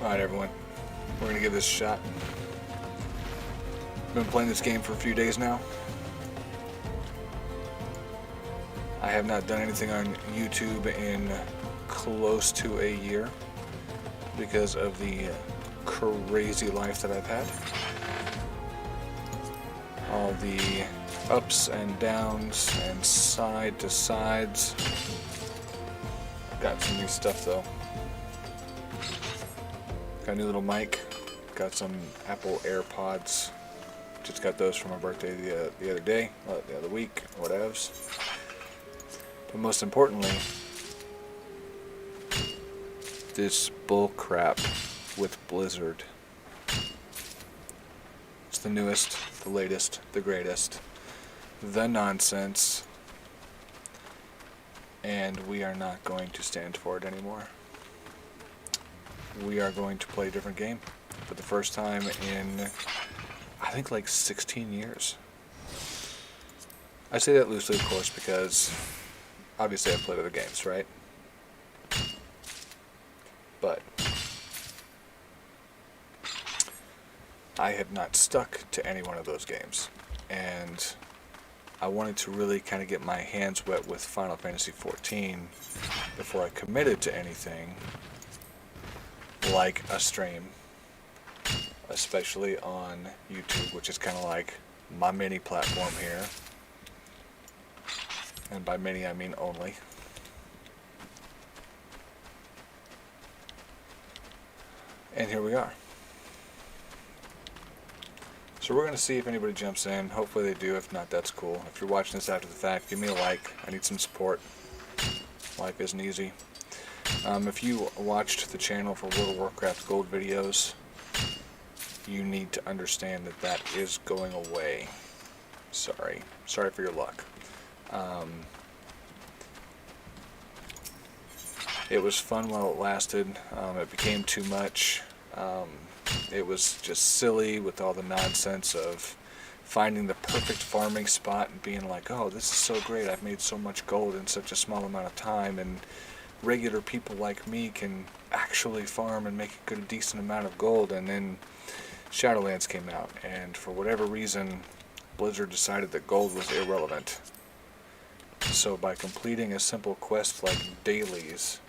Alright everyone, we're going to give this a shot. Been playing this game for a few days now. I have not done anything on YouTube in close to a year because of the crazy life that I've had. All the ups and downs and side to sides. I've got some new stuff though. Got a new little mic. Got some Apple AirPods. Just got those for my birthday the other day, the other week, whatevs. But most importantly, this bull crap with Blizzard. It's the newest, the latest, the greatest, the nonsense, and we are not going to stand for it anymore. We are going to play a different game for the first time in, I think, like 16 years. I say that loosely, of course, because obviously I've played other games, right? But I have not stuck to any one of those games, and I wanted to really kind of get my hands wet with Final Fantasy XIV before I committed to anything like a stream, especially on YouTube, which is kind of like my mini platform here, and by mini I mean only. And here we are. So we're going to see if anybody jumps in. Hopefully they do. If not, that's cool. If you're watching this after the fact, give me a like. I need some support. Life isn't easy. If you watched the channel for World of Warcraft Gold videos, you need to understand that that is going away. Sorry. Sorry for your luck. It was fun while it lasted. It became too much. It was just silly with all the nonsense of finding the perfect farming spot and being like, oh, this is so great, I've made so much gold in such a small amount of time, and regular people like me can actually farm and make a good, decent amount of gold. And then Shadowlands came out, and for whatever reason Blizzard decided that gold was irrelevant. So by completing a simple quest like dailies,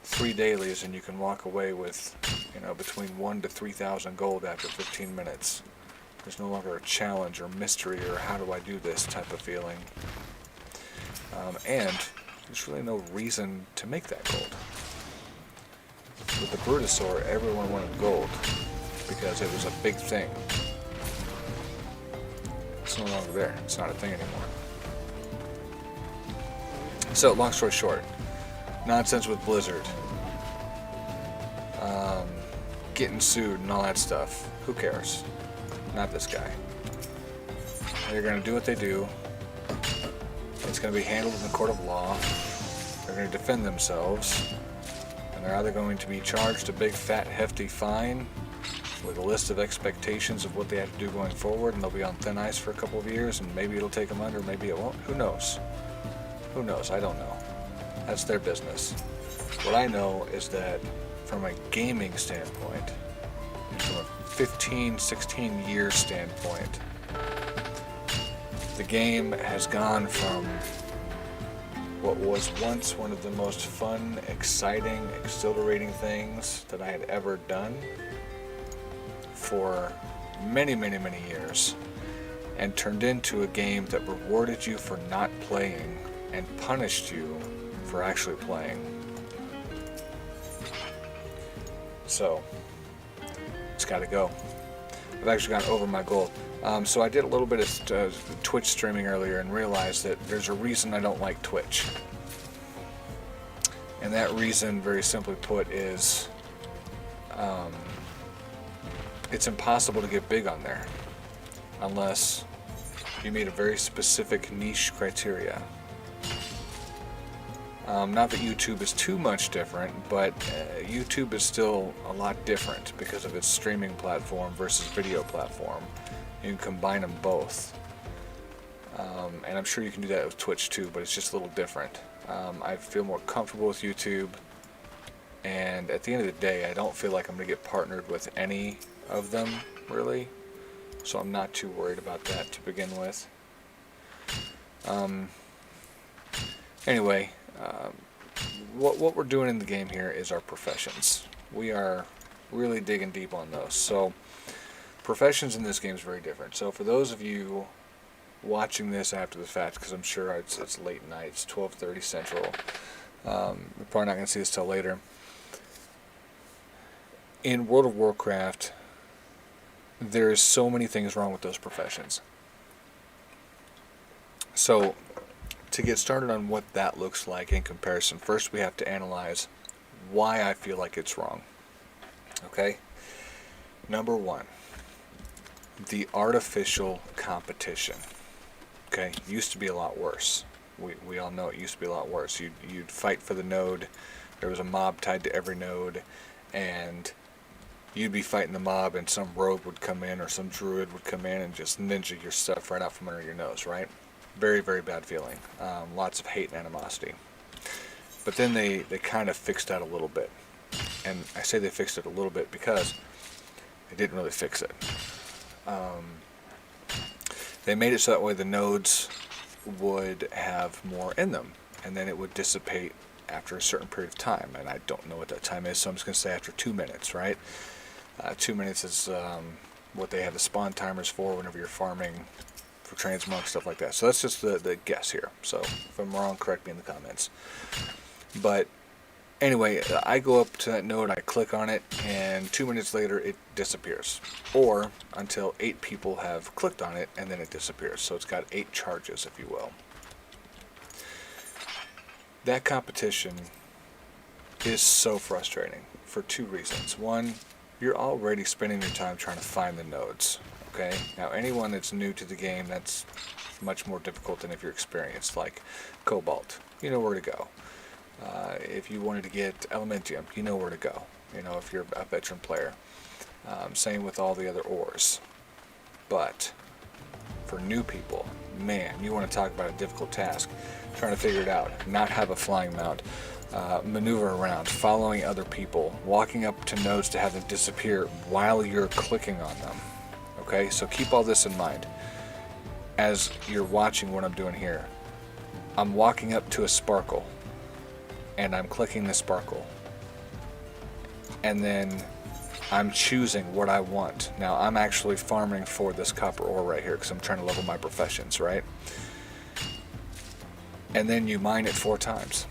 3 dailies, and you can walk away with, between 1,000 to 3,000 gold after 15 minutes. There's no longer a challenge or mystery or how do I do this type of feeling. And there's really no reason to make that gold. With the Brutosaur, everyone wanted gold because it was a big thing. It's no longer there. It's not a thing anymore. So, long story short, nonsense with Blizzard, getting sued and all that stuff. Who cares? Not this guy. They're going to do what they do. It's going to be handled in the court of law. They're going to defend themselves, and they're either going to be charged a big fat hefty fine with a list of expectations of what they have to do going forward, and they'll be on thin ice for a couple of years, and maybe it'll take them under, maybe it won't. Who knows? Who knows? I don't know. That's their business. What I know is that from a gaming standpoint, and from a 15, 16 year standpoint, the game has gone from what was once one of the most fun, exciting, exhilarating things that I had ever done for many, many, many years, and turned into a game that rewarded you for not playing and punished you for actually playing. So, it's got to go. I've actually gone over my goal. So I did a little bit of Twitch streaming earlier and realized that there's a reason I don't like Twitch. And that reason, very simply put, is it's impossible to get big on there unless you meet a very specific niche criteria. Not that YouTube is too much different, but YouTube is still a lot different because of its streaming platform versus video platform. You can combine them both. And I'm sure you can do that with Twitch too, but it's just a little different. I feel more comfortable with YouTube, and at the end of the day, I don't feel like I'm going to get partnered with any of them, really, so I'm not too worried about that to begin with. Anyway, what we're doing in the game here is our professions. We are really digging deep on those. So professions in this game is very different. So for those of you watching this after the fact, because I'm sure it's late night, it's 12:30 Central, you're probably not going to see this till later. In World of Warcraft, there's so many things wrong with those professions. So to get started on what that looks like in comparison, first we have to analyze why I feel like it's wrong. Okay? Number one, the artificial competition. Okay? Used to be a lot worse. We all know it used to be a lot worse. You'd fight for the node. There was a mob tied to every node, and you'd be fighting the mob, and some rogue would come in or some druid would come in and just ninja your stuff right out from under your nose, right? Very, very bad feeling. Lots of hate and animosity. But then they kind of fixed that a little bit. And I say they fixed it a little bit because they didn't really fix it. They made it so that way the nodes would have more in them, and then it would dissipate after a certain period of time. And I don't know what that time is, so I'm just going to say after 2 minutes, right? 2 minutes is what they have the spawn timers for whenever you're farming for transmog, stuff like that. So that's just the guess here. So if I'm wrong, correct me in the comments. But anyway, I go up to that node, I click on it, and 2 minutes later it disappears. Or until 8 people have clicked on it, and then it disappears. So it's got 8 charges, if you will. That competition is so frustrating for 2 reasons. One, you're already spending your time trying to find the nodes. Okay? Now, anyone that's new to the game, that's much more difficult than if you're experienced, like Cobalt. You know where to go. If you wanted to get Elementium, you know where to go. You know, if you're a veteran player. Same with all the other ores. But for new people, man, you want to talk about a difficult task. Trying to figure it out. Not have a flying mount. Maneuver around, following other people, walking up to nodes to have them disappear while you're clicking on them. Okay, so keep all this in mind as you're watching what I'm doing here. I'm walking up to a sparkle, and I'm clicking the sparkle, and then I'm choosing what I want. Now I'm actually farming for this copper ore right here because I'm trying to level my professions, right? And then you mine it 4 times.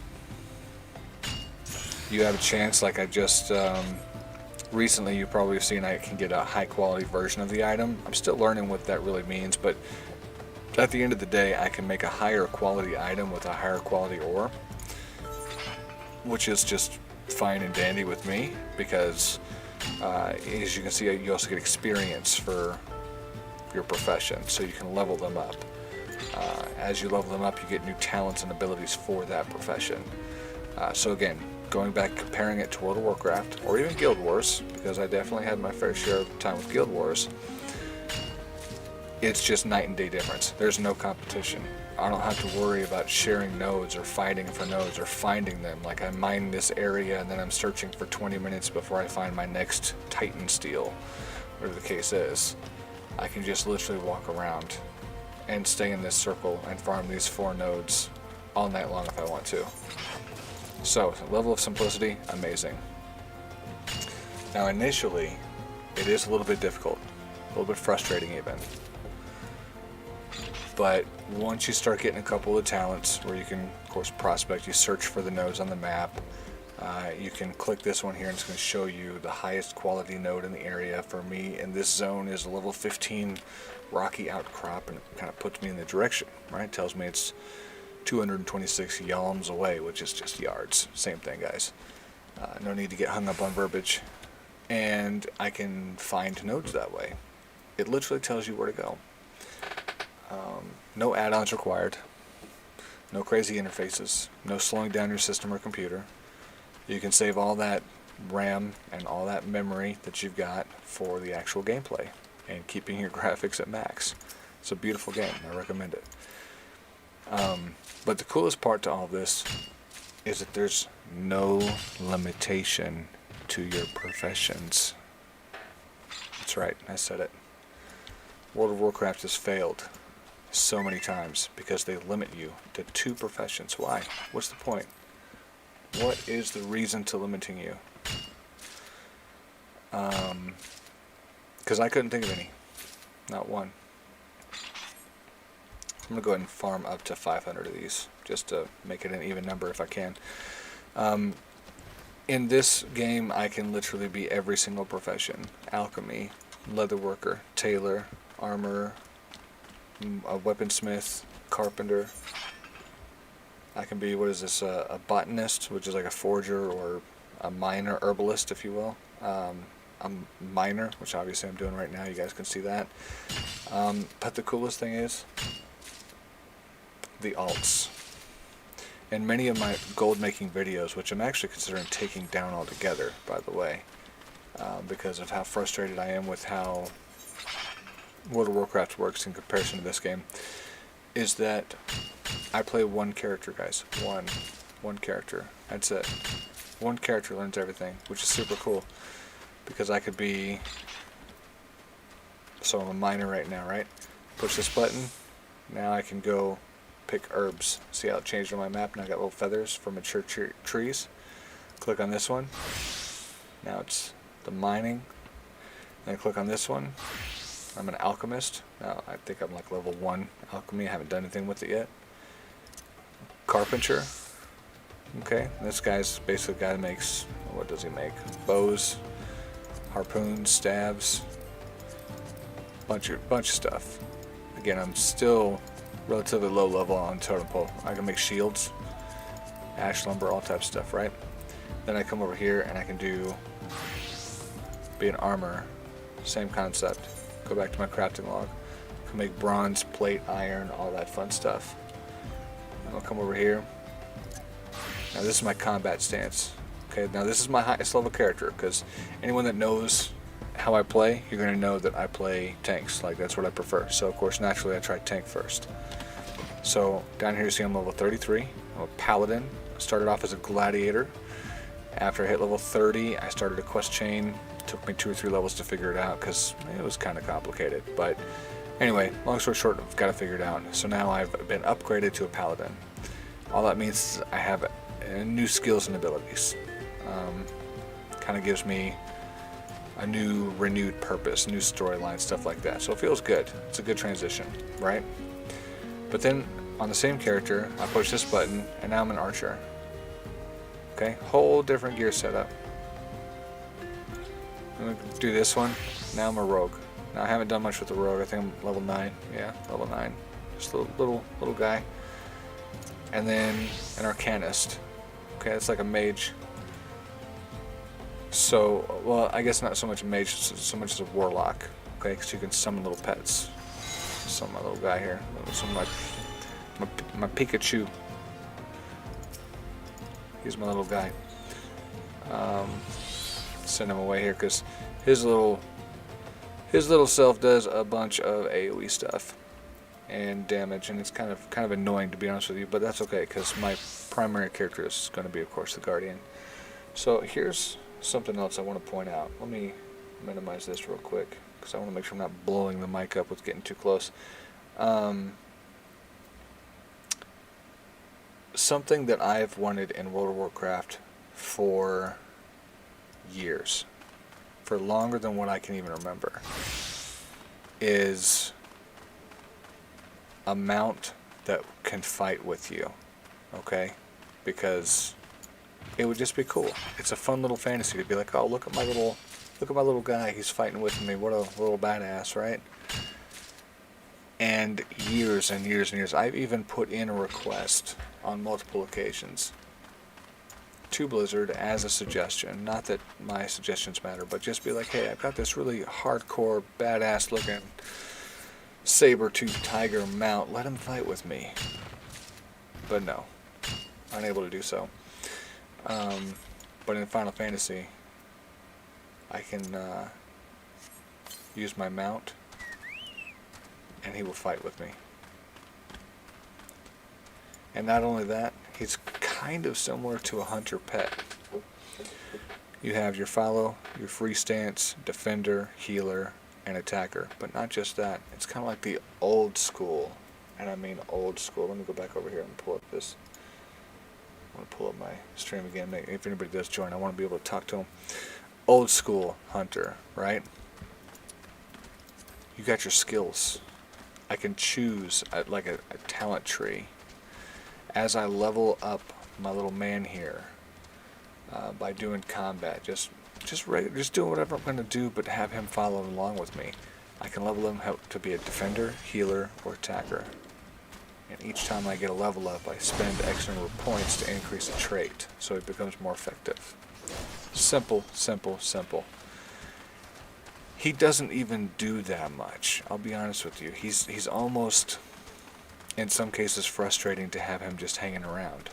You have a chance, like I just recently, you probably have seen I can get a high quality version of the item. I'm still learning what that really means, but at the end of the day, I can make a higher quality item with a higher quality ore, which is just fine and dandy with me because as you can see, you also get experience for your profession, so you can level them up. As you level them up, you get new talents and abilities for that profession. So again, going back, comparing it to World of Warcraft, or even Guild Wars, because I definitely had my fair share of time with Guild Wars, it's just night and day difference. There's no competition. I don't have to worry about sharing nodes or fighting for nodes or finding them. Like I mine this area and then I'm searching for 20 minutes before I find my next Titan Steel, whatever the case is. I can just literally walk around and stay in this circle and farm these 4 nodes all night long if I want to. So, level of simplicity, amazing. Now initially, it is a little bit difficult, a little bit frustrating even. But once you start getting a couple of talents where you can, of course, prospect, you search for the nodes on the map. You can click this one here and it's going to show you the highest quality node in the area. For me, in this zone, is a level 15 rocky outcrop, and it kind of puts me in the direction, right? It tells me it's 226 yalms away, which is just yards. Same thing, guys. No need to get hung up on verbiage. And I can find nodes that way. It literally tells you where to go. No add-ons required. No crazy interfaces. No slowing down your system or computer. You can save all that RAM and all that memory that you've got for the actual gameplay and keeping your graphics at max. It's a beautiful game. I recommend it. But the coolest part to all of this is that there's no limitation to your professions. That's right, I said it. World of Warcraft has failed so many times because they limit you to 2 professions. Why? What's the point? What is the reason to limiting you? Because I couldn't think of any. Not one. I'm going to go ahead and farm up to 500 of these, just to make it an even number if I can. In this game, I can literally be every single profession. Alchemy, leatherworker, tailor, armor, a weaponsmith, carpenter. I can be, what is this, a botanist, which is like a forger, or a miner, herbalist, if you will. A miner, which obviously I'm doing right now. You guys can see that. But the coolest thing is the alts. In many of my gold making videos, which I'm actually considering taking down altogether, by the way, because of how frustrated I am with how World of Warcraft works in comparison to this game, is that I play one character, guys. One character. That's it. One character learns everything, which is super cool. Because I could be... So I'm a miner right now, right? Push this button. Now I can go pick herbs. See how it changed on my map? Now I got little feathers for mature trees. Click on this one. Now it's the mining. Then I click on this one. I'm an alchemist. Now I think I'm like level 1 alchemy. I haven't done anything with it yet. Carpenter. Okay, this guy's basically the guy that makes, what does he make? Bows, harpoons, stabs, bunch of stuff. Again, I'm still relatively low level on totem pole. I can make shields, ash lumber, all types of stuff, right? Then I come over here and I can be an armor. Same concept. Go back to my crafting log. I can make bronze, plate, iron, all that fun stuff. And I'll come over here. Now this is my combat stance. Okay, now this is my highest level character, because anyone that knows how I play, you're going to know that I play tanks. Like, that's what I prefer. So of course, naturally, I try tank first. So down here you see I'm level 33. I'm a paladin. I started off as a gladiator. After I hit level 30, I started a quest chain. It took me 2 or 3 levels to figure it out because it was kind of complicated. But anyway, long story short, I've got to figure it out. So now I've been upgraded to a paladin. All that means is I have new skills and abilities. Kind of gives me a new renewed purpose, new storyline, stuff like that. So it feels good. It's a good transition, right? But then on the same character, I push this button and now I'm an archer. Okay, whole different gear setup. I'm gonna do this one. Now I'm a rogue. Now I haven't done much with the rogue. I think I'm level 9. Yeah, level 9. Just a little guy. And then an arcanist. Okay, that's like a mage. So, well, I guess not so much a mage, so much as a warlock. Okay, because you can summon little pets. Summon my little guy here. Summon my Pikachu. He's my little guy. Send him away here because his little self does a bunch of AoE stuff and damage, and it's kind of annoying, to be honest with you, but that's okay because my primary character is going to be, of course, the Guardian. So here's something else I want to point out. Let me minimize this real quick because I want to make sure I'm not blowing the mic up with getting too close. Something that I've wanted in World of Warcraft for years, for longer than what I can even remember, is a mount that can fight with you, okay? Because it would just be cool. It's a fun little fantasy to be like, oh, look at my little guy, he's fighting with me, what a little badass, right? And years and years and years, I've even put in a request on multiple occasions to Blizzard as a suggestion. Not that my suggestions matter, but just be like, hey, I've got this really hardcore, badass looking saber-toothed tiger mount. Let him fight with me. But no, unable to do so. But in Final Fantasy, I can use my mount, and he will fight with me. And not only that, he's kind of similar to a hunter pet. You have your follow, your free stance, defender, healer, and attacker. But not just that. It's kind of like the old school. And I mean old school. Let me go back over here and pull up this. I want to pull up my stream again. If anybody does join, I want to be able to talk to them. Old school hunter, right? You got your skills. I can choose like a talent tree. As I level up my little man here by doing combat, just doing whatever I'm going to do, but have him follow along with me. I can level him to be a defender, healer, or attacker. And each time I get a level up, I spend X number of points to increase a trait, so it becomes more effective. Simple, simple, simple. He doesn't even do that much. I'll be honest with you. He's almost, in some cases, frustrating to have him just hanging around.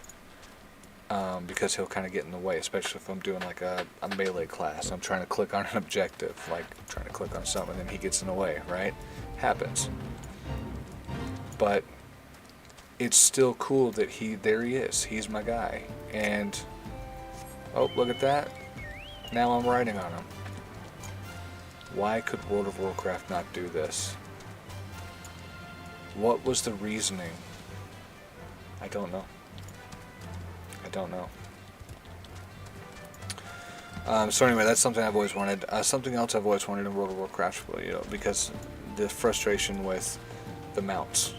Because he'll kind of get in the way, especially if I'm doing like a melee class. I'm trying to click on an objective, like I'm trying to click on something, and he gets in the way, right? Happens. But it's still cool that there he is. He's my guy. And, oh, look at that. Now I'm riding on him. Why could World of Warcraft not do this? What was the reasoning? I don't know. I don't know. So anyway, that's something I've always wanted. Something else I've always wanted in World of Warcraft, because the frustration with the mounts.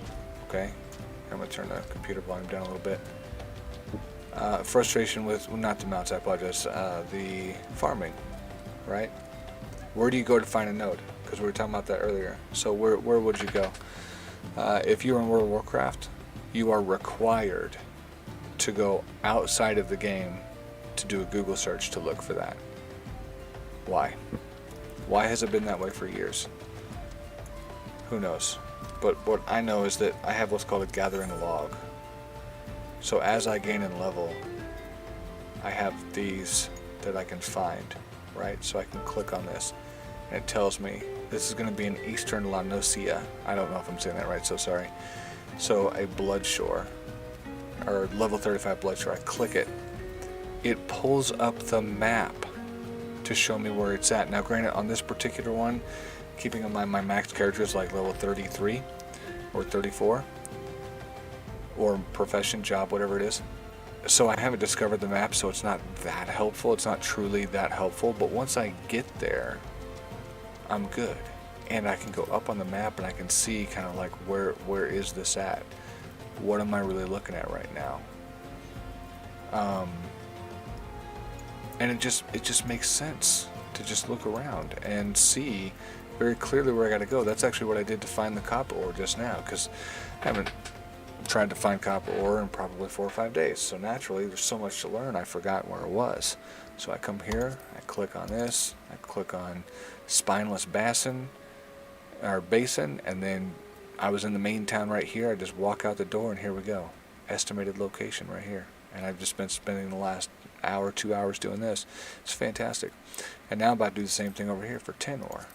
Okay? I'm going to turn the computer volume down a little bit. Frustration with, well, not the mounts, I apologize, the farming, right? Where do you go to find a node? Because we were talking about that earlier. So where would you go? If you're in World of Warcraft, you are required to go outside of the game to do a Google search to look for that. Why? Why has it been that way for years? Who knows? But what I know is that I have what's called a gathering log. So as I gain in level, I have these that I can find, right? So I can click on this, and it tells me this is going to be an Eastern La Nocia. I don't know if I'm saying that right, so sorry. So a Bloodshore, or level 35 Bloodshore. I click it. It pulls up the map to show me where it's at. Now granted, on this particular one, keeping in mind my max character is like level 33 or 34, or profession, job, whatever it is. So I haven't discovered the map, so it's not that helpful. It's not truly that helpful, but once I get there, I'm good. And I can go up on the map and I can see kind of like where is this at? What am I really looking at right now? And it just makes sense to just look around and see very clearly where I got to go. That's actually what I did to find the copper ore just now, because I haven't tried to find copper ore in probably 4 or 5 days. So naturally, there's so much to learn, I forgot where it was. So I come here, I click on this, I click on Spineless Basin, and then I was in the main town right here. I just walk out the door, and here we go. Estimated location right here. And I've just been spending the last hour, 2 hours doing this. It's fantastic. And now I'm about to do the same thing over here for 10 ore.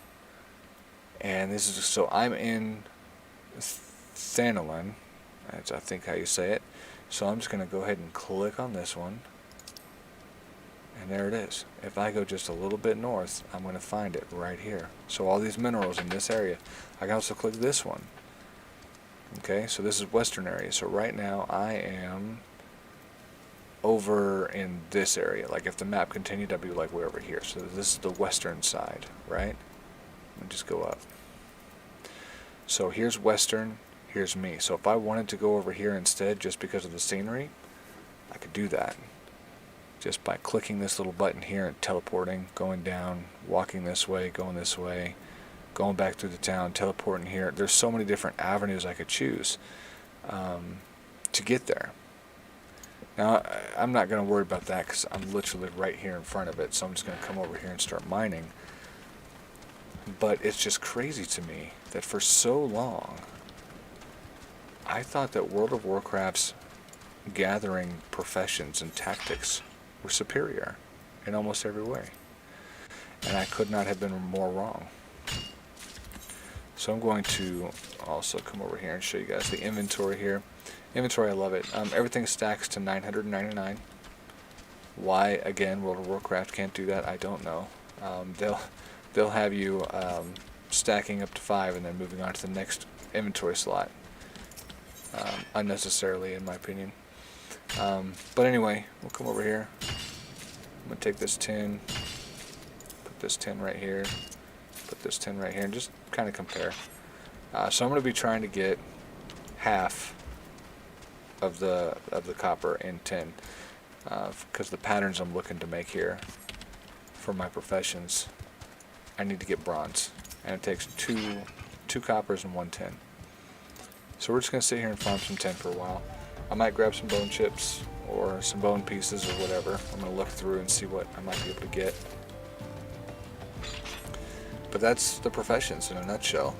And this is, so I'm in Thanalan. That's, I think, how you say it. So I'm just going to go ahead and click on this one. And there it is. If I go just a little bit north, I'm going to find it right here. So all these minerals in this area. I can also click this one. Okay, so this is western area. So right now I am over in this area. Like if the map continued, I'd be like way over here. So this is the western side, right? Let me just go up. So here's western, here's me. So if I wanted to go over here instead just because of the scenery, I could do that. Just by clicking this little button here and teleporting, going down, walking this way, going this way, going back through the town, teleporting here. There's so many different avenues I could choose to get there. Now, I'm not going to worry about that because I'm literally right here in front of it, so I'm just going to come over here and start mining. But it's just crazy to me that for so long, I thought that World of Warcraft's gathering professions and tactics were superior in almost every way. And I could not have been more wrong. So I'm going to also come over here and show you guys the inventory here. Inventory, I love it. Everything stacks to 999. Why, again, World of Warcraft can't do that, I don't know. They'll have you stacking up to 5 and then moving on to the next inventory slot. Unnecessarily, in my opinion. But anyway, we'll come over here. I'm going to take this tin, put this tin right here, put this tin right here, and just kind of compare. So I'm going to be trying to get half of the copper in tin, because the patterns I'm looking to make here for my professions, I need to get bronze, and it takes two coppers and 1 tin. So we're just going to sit here and farm some tin for a while. I might grab some bone chips or some bone pieces or whatever. I'm going to look through and see what I might be able to get. But that's the professions in a nutshell.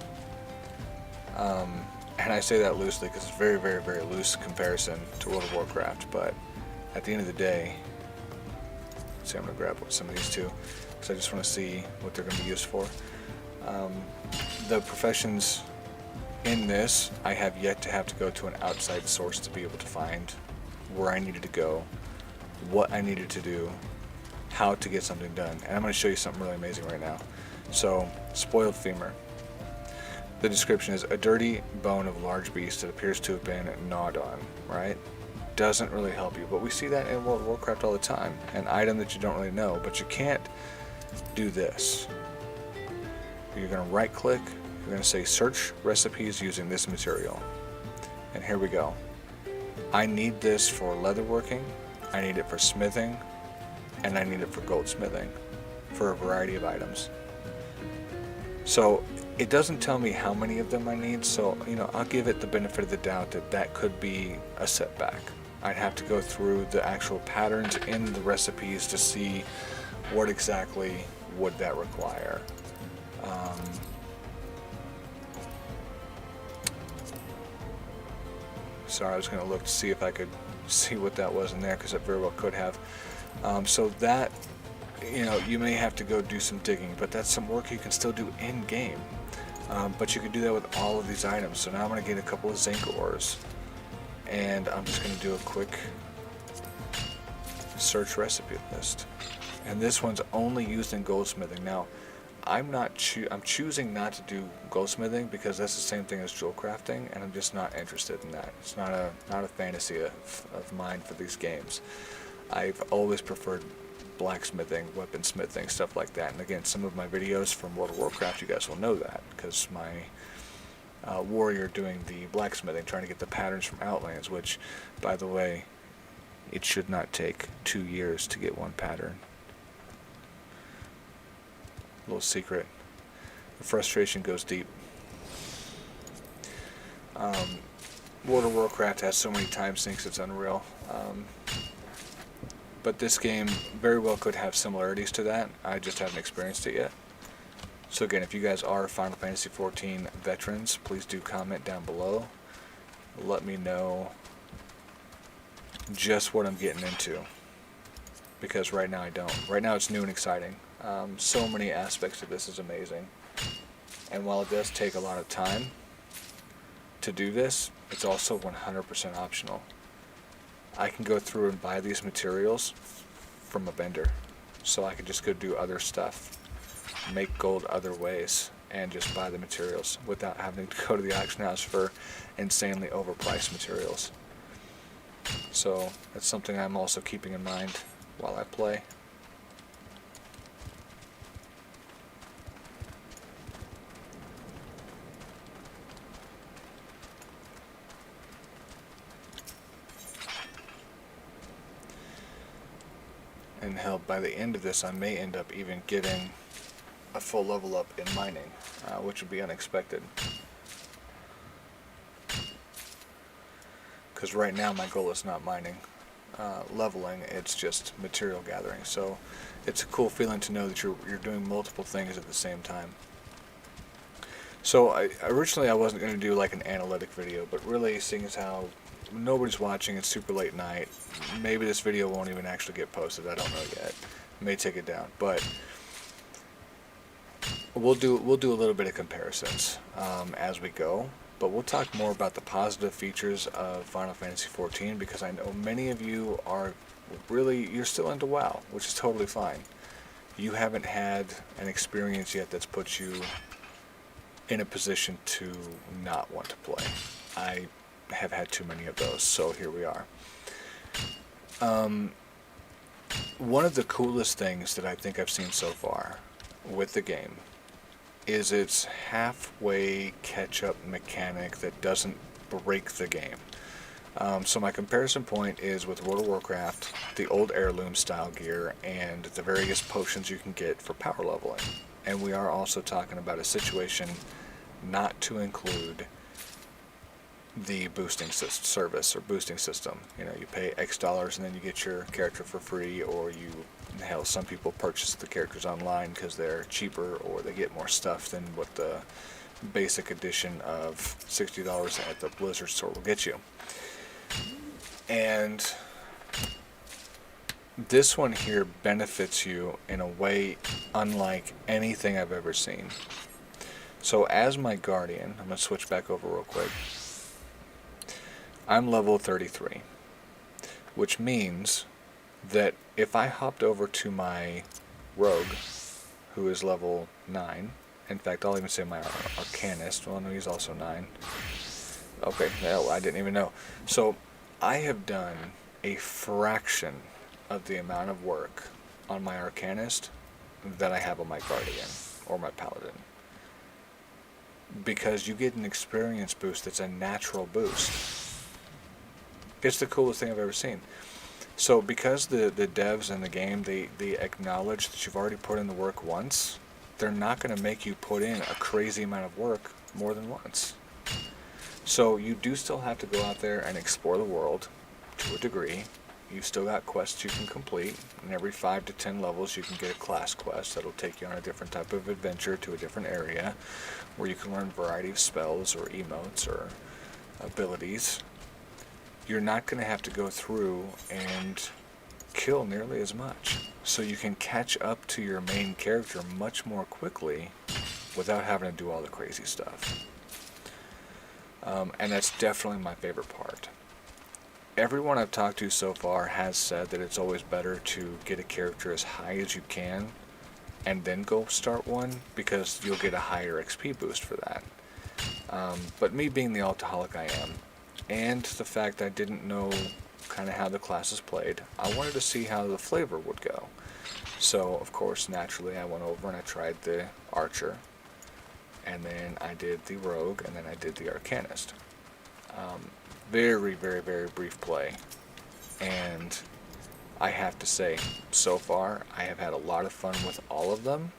And I say that loosely because it's very, very, very loose comparison to World of Warcraft. But at the end of the day, let's see, I'm going to grab some of these too, because I just want to see what they're going to be used for. The professions in this, I have yet to have to go to an outside source to be able to find where I needed to go, what I needed to do, how to get something done. And I'm going to show you something really amazing right now. So, spoiled femur. The description is a dirty bone of large beast that appears to have been gnawed on, right? Doesn't really help you, but we see that in World of Warcraft all the time. An item that you don't really know, but you can't do this. You're going to right click, you're going to say search recipes using this material. And here we go. I need this for leatherworking, I need it for smithing, and I need it for goldsmithing, for a variety of items. So it doesn't tell me how many of them I need, so I'll give it the benefit of the doubt that that could be a setback. I'd have to go through the actual patterns in the recipes to see what exactly would that require. Sorry, I was going to look to see if I could see what that was in there, because it very well could have. So that, you may have to go do some digging, but that's some work you can still do in game. But you can do that with all of these items. So now I'm going to get a couple of zinc ores, and I'm just going to do a quick search recipe list. And this one's only used in goldsmithing. Now, I'm choosing not to do goldsmithing because that's the same thing as jewel crafting, and I'm just not interested in that. It's not a fantasy of mine for these games. I've always preferred blacksmithing, weaponsmithing, stuff like that. And again, some of my videos from World of Warcraft, you guys will know that, because my warrior doing the blacksmithing, trying to get the patterns from Outlands, which, by the way, it should not take 2 years to get one pattern. Little secret. The frustration goes deep. World of Warcraft has so many time sinks, it's unreal. But this game very well could have similarities to that. I just haven't experienced it yet. So again, if you guys are Final Fantasy XIV veterans, please do comment down below. Let me know just what I'm getting into, because right now I don't. Right now it's new and exciting. So many aspects of this is amazing. And while it does take a lot of time to do this, it's also 100% optional. I can go through and buy these materials from a vendor, so I can just go do other stuff, make gold other ways, and just buy the materials without having to go to the auction house for insanely overpriced materials. So that's something I'm also keeping in mind while I play. And hell, by the end of this, I may end up even getting a full level up in mining, which would be unexpected. Because right now my goal is not mining, leveling, it's just material gathering. So it's a cool feeling to know that you're doing multiple things at the same time. So originally I wasn't going to do like an analytic video, but really, seeing as how nobody's watching, it's super late night, maybe this video won't even actually get posted, I don't know yet. May take it down, but we'll do a little bit of comparisons as we go. But we'll talk more about the positive features of Final Fantasy XIV, because I know many of you are you're still into WoW, which is totally fine. You haven't had an experience yet that's put you in a position to not want to play. I have had too many of those, so here we are. One of the coolest things that I think I've seen so far with the game is its halfway catch-up mechanic that doesn't break the game. So my comparison point is with World of Warcraft, the old heirloom style gear, and the various potions you can get for power leveling. And we are also talking about a situation not to include the boosting service or boosting system. You know, you pay X dollars and then you get your character for free, or some people purchase the characters online because they're cheaper, or they get more stuff than what the basic edition of $60 at the Blizzard store will get you. And this one here benefits you in a way unlike anything I've ever seen. So as my Guardian, I'm going to switch back over real quick. I'm level 33, which means that if I hopped over to my Rogue, who is level 9, in fact, I'll even say my Arcanist, well, no, he's also 9. Okay, no, I didn't even know. So I have done a fraction of the amount of work on my Arcanist that I have on my Guardian or my Paladin. Because you get an experience boost that's a natural boost. It's the coolest thing I've ever seen. So because the devs in the game, they acknowledge that you've already put in the work once, they're not going to make you put in a crazy amount of work more than once. So you do still have to go out there and explore the world to a degree. You've still got quests you can complete, and every 5 to 10 levels you can get a class quest that'll take you on a different type of adventure to a different area where you can learn a variety of spells or emotes or abilities. You're not going to have to go through and kill nearly as much. So you can catch up to your main character much more quickly without having to do all the crazy stuff. And that's definitely my favorite part. Everyone I've talked to so far has said that it's always better to get a character as high as you can and then go start one, because you'll get a higher XP boost for that. But me being the Altaholic I am, and the fact I didn't know kind of how the classes played, I wanted to see how the flavor would go. So, of course, naturally, I went over and I tried the Archer, and then I did the Rogue, and then I did the Arcanist. Very, very, very brief play, and I have to say, so far, I have had a lot of fun with all of them.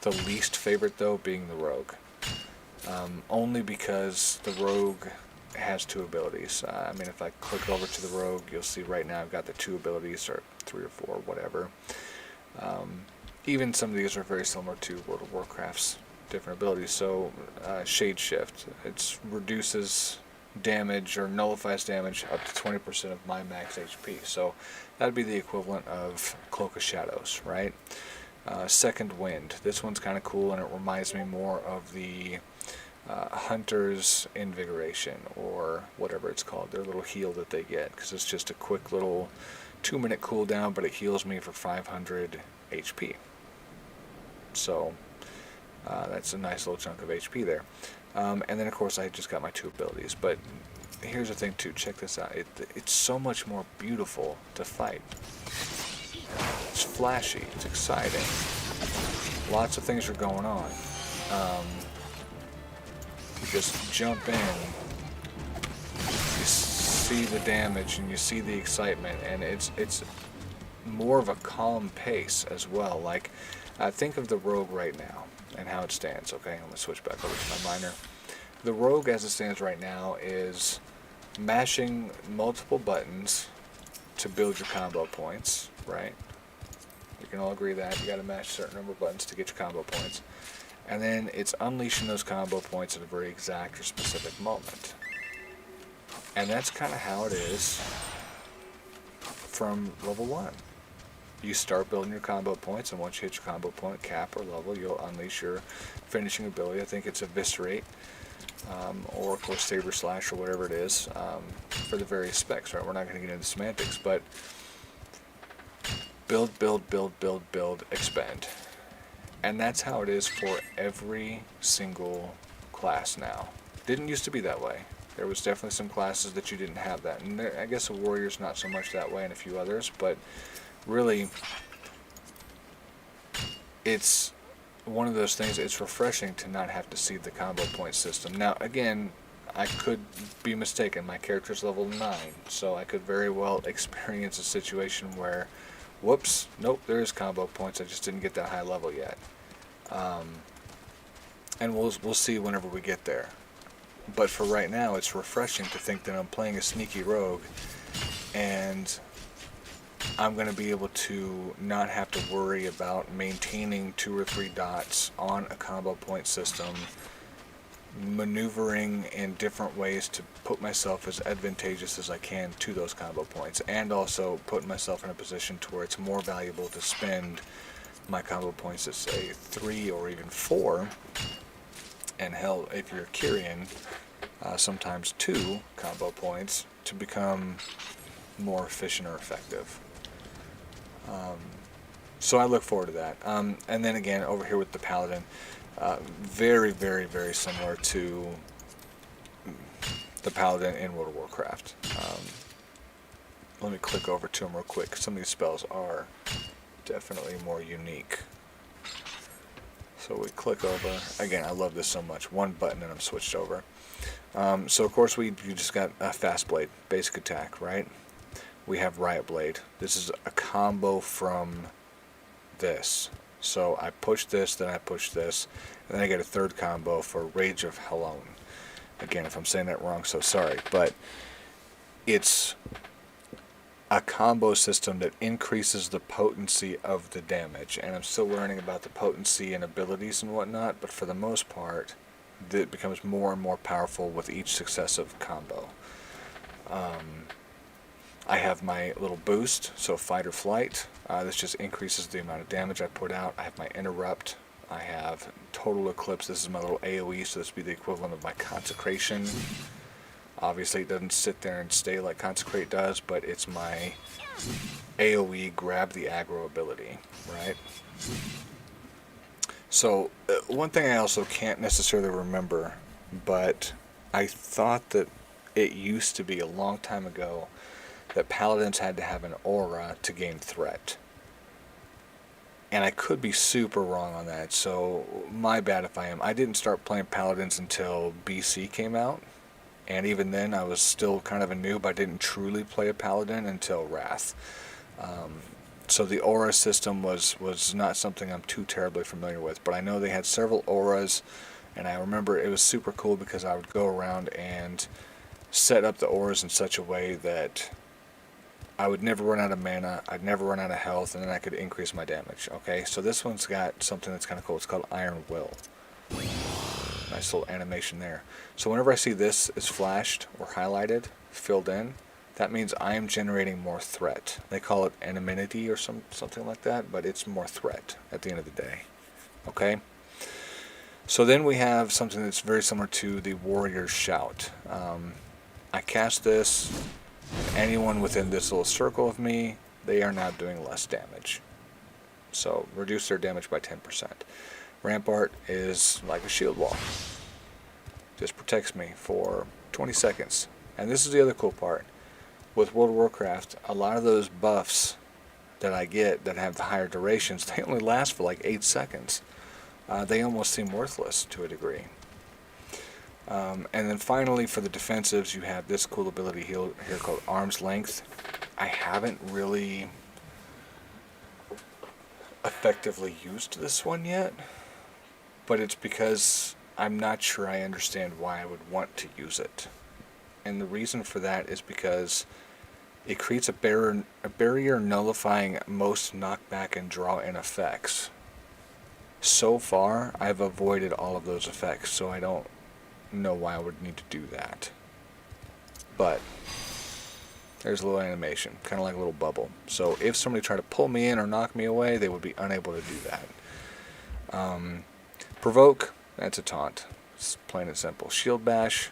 The least favorite, though, being the Rogue. Only because the Rogue has 2 abilities. I mean, if I click over to the Rogue, you'll see right now I've got the 2 abilities, or 3 or 4, whatever. Even some of these are very similar to World of Warcraft's different abilities. So, Shade Shift, it reduces damage or nullifies damage up to 20% of my max HP. So that'd be the equivalent of Cloak of Shadows, right? Second Wind. This one's kind of cool, and it reminds me more of the Hunter's Invigoration, or whatever it's called, their little heal that they get, because it's just a quick little 2-minute cooldown, but it heals me for 500 HP. So that's a nice little chunk of HP there. And then, of course, I just got my 2 abilities. But here's the thing, too. Check this out. It's so much more beautiful to fight. It's flashy. It's exciting. Lots of things are going on. You just jump in. You see the damage and you see the excitement. And it's more of a calm pace as well. Like, think of the Rogue right now and how it stands. Okay, I'm going to switch back over to my miner. The Rogue, as it stands right now, is mashing multiple buttons to build your combo points, right? You can all agree that you got to mash a certain number of buttons to get your combo points. And then it's unleashing those combo points at a very exact or specific moment. And that's kind of how it is from level 1. You start building your combo points, and once you hit your combo point cap or level, you'll unleash your finishing ability. I think it's Eviscerate. or of course Saber Slash or whatever it is, for the various specs, right? We're not going to get into semantics, but build, build, build, build, build, expend. And that's how it is for every single class now. Didn't used to be that way. There was definitely some classes that you didn't have that. And I guess a warrior's not so much that way, and a few others, but really, it's one of those things, it's refreshing to not have to see the combo point system. Now, again, I could be mistaken. My character's level 9, so I could very well experience a situation where, whoops, nope, there is combo points, I just didn't get that high level yet. And we'll see whenever we get there. But for right now, it's refreshing to think that I'm playing a sneaky rogue, and I'm going to be able to not have to worry about maintaining 2 or 3 dots on a combo point system, maneuvering in different ways to put myself as advantageous as I can to those combo points, and also putting myself in a position to where it's more valuable to spend my combo points at, say, 3 or even 4, and hell, if you're Kyrian, sometimes 2 combo points to become more efficient or effective. So I look forward to that. And then again, over here with the Paladin, very, very, very similar to the Paladin in World of Warcraft. Let me click over to them real quick. Some of these spells are definitely more unique. So we click over. Again, I love this so much. One button and I'm switched over. So of course you just got a Fast Blade, basic attack, right? We have Riot Blade. This is a combo from this. So I push this, then I push this, and then I get a third combo for Rage of Helon. Again, if I'm saying that wrong, so sorry. But it's a combo system that increases the potency of the damage. And I'm still learning about the potency and abilities and whatnot, but for the most part, it becomes more and more powerful with each successive combo. I have my little boost, so fight or flight. This just increases the amount of damage I put out. I have my interrupt. I have total eclipse. This is my little AoE, so this would be the equivalent of my consecration. Obviously, it doesn't sit there and stay like consecrate does, but it's my AoE grab the aggro ability, right? So one thing I also can't necessarily remember, but I thought that it used to be a long time ago that paladins had to have an aura to gain threat. And I could be super wrong on that, so my bad if I am. I didn't start playing paladins until BC came out, and even then I was still kind of a noob. I didn't truly play a paladin until Wrath. So the aura system was not something I'm too terribly familiar with, but I know they had several auras, and I remember it was super cool because I would go around and set up the auras in such a way that I would never run out of mana, I'd never run out of health, and then I could increase my damage. Okay, so this one's got something that's kind of cool. It's called Iron Will. Nice little animation there. So whenever I see this is flashed or highlighted, filled in, that means I am generating more threat. They call it anonymity or something like that, but it's more threat at the end of the day. Okay? So then we have something that's very similar to the Warrior's Shout. I cast this. Anyone within this little circle of me, they are now doing less damage. So reduce their damage by 10%. Rampart is like a shield wall. Just protects me for 20 seconds. And this is the other cool part. With World of Warcraft, a lot of those buffs that I get that have the higher durations, they only last for like 8 seconds. They almost seem worthless to a degree. And then finally, for the defensives, you have this cool ability here called Arm's Length. I haven't really effectively used this one yet, but it's because I'm not sure I understand why I would want to use it. And the reason for that is because it creates a barrier nullifying most knockback and draw-in effects. So far, I've avoided all of those effects, so I don't know why I would need to do that. But there's a little animation, kind of like a little bubble. So if somebody tried to pull me in or knock me away, they would be unable to do that. Provoke, that's a taunt. It's plain and simple. Shield Bash.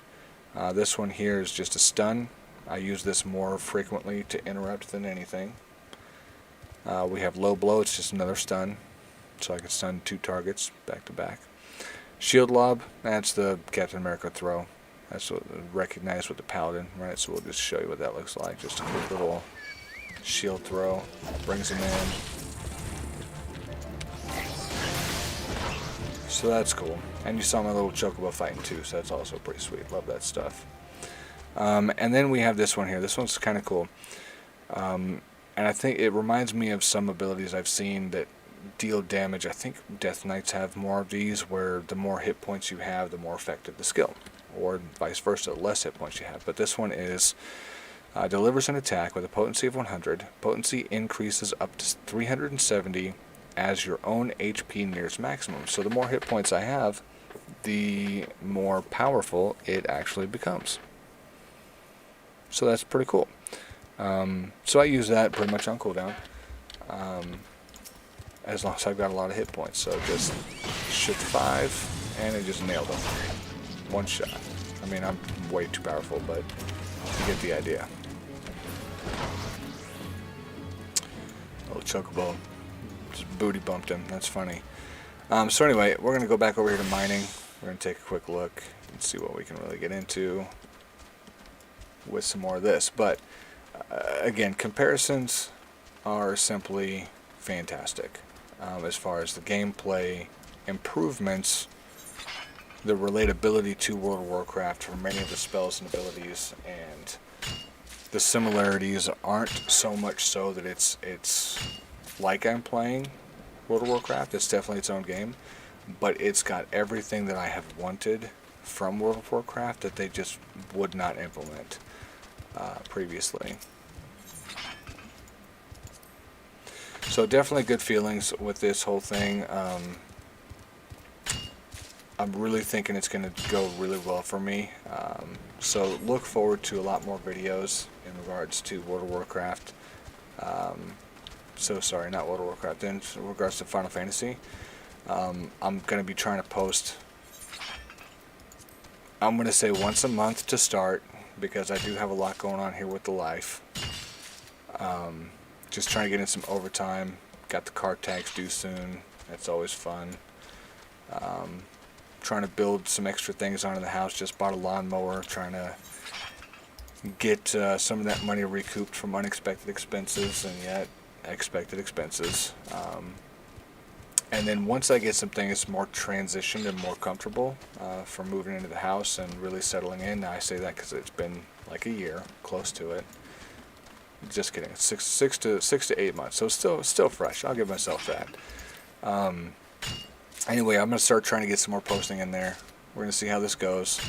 This one here is just a stun. I use this more frequently to interrupt than anything. We have Low Blow. It's just another stun, so I can stun 2 targets back to back. Shield Lob. That's the Captain America throw. That's what recognized with the Paladin, right? So we'll just show you what that looks like. Just a quick little shield throw. Brings him in. So that's cool. And you saw my little Chocobo fighting too, so that's also pretty sweet. Love that stuff. And then we have this one here. This one's kind of cool. And I think it reminds me of some abilities I've seen that deal damage. I think Death Knights have more of these, where the more hit points you have, the more effective the skill. Or vice versa, the less hit points you have. But this one is, delivers an attack with a potency of 100. Potency increases up to 370 as your own HP nears maximum. So the more hit points I have, the more powerful it actually becomes. So that's pretty cool. So I use that pretty much on cooldown, as long as I've got a lot of hit points. So just shift 5, and it just nailed him. One shot. I mean, I'm way too powerful, but you get the idea. Little Chocobo. Just booty bumped him. That's funny. So anyway, we're going to go back over here to mining. We're going to take a quick look and see what we can really get into with some more of this. But again, comparisons are simply fantastic. As far as the gameplay improvements, the relatability to World of Warcraft for many of the spells and abilities, and the similarities aren't so much so that it's like I'm playing World of Warcraft. It's definitely its own game, but it's got everything that I have wanted from World of Warcraft that they just would not implement previously. So definitely good feelings with this whole thing. I'm really thinking it's going to go really well for me. So look forward to a lot more videos in regards to World of Warcraft. So sorry, not World of Warcraft. In regards to Final Fantasy, I'm going to be trying to post, I'm going to say once a month to start, because I do have a lot going on here with the life. Just trying to get in some overtime. Got the card tags due soon. That's always fun. Trying to build some extra things onto the house. Just bought a lawnmower. Trying to get some of that money recouped from unexpected expenses, and yet expected expenses. And then once I get some things more transitioned and more comfortable for moving into the house and really settling in. Now I say that because it's been like a year, close to it. Just kidding. It's six to 8 months, so still fresh. I'll give myself that. Anyway, I'm gonna start trying to get some more posting in there. We're gonna see how this goes.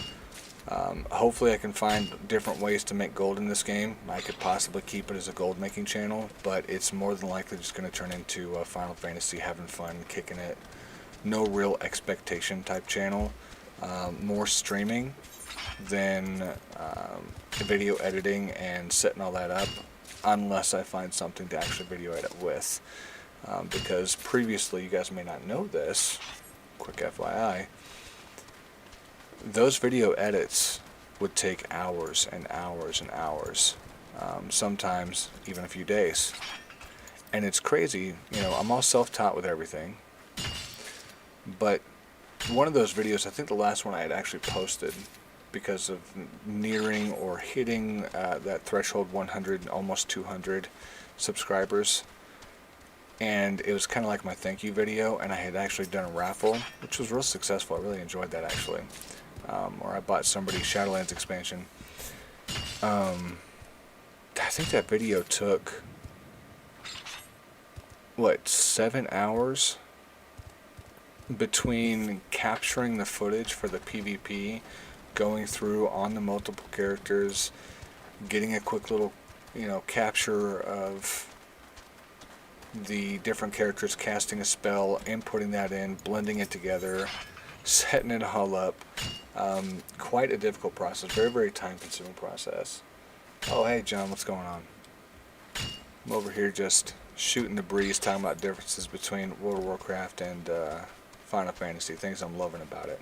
Hopefully I can find different ways to make gold in this game. I could possibly keep it as a gold making channel, but it's more than likely just going to turn into Final Fantasy, having fun, kicking it. No real expectation type channel. More streaming than video editing and setting all that up, unless I find something to actually video edit with. Because previously, you guys may not know this, quick FYI, those video edits would take hours and hours and hours, sometimes even a few days. And it's crazy, you know, I'm all self-taught with everything, but one of those videos, I think the last one I had actually posted, because of nearing or hitting that threshold 100, almost 200 subscribers, and it was kind of like my thank you video, and I had actually done a raffle, which was real successful. I really enjoyed that, actually. Or I bought somebody Shadowlands expansion. I think that video took, what, 7 hours between capturing the footage for the PvP, going through on the multiple characters, getting a quick little, you know, capture of the different characters casting a spell, inputting that in, blending it together, setting it all up. Quite a difficult process, very, very time-consuming process. Oh, hey, John, what's going on? I'm over here just shooting the breeze, talking about differences between World of Warcraft and Final Fantasy, things I'm loving about it.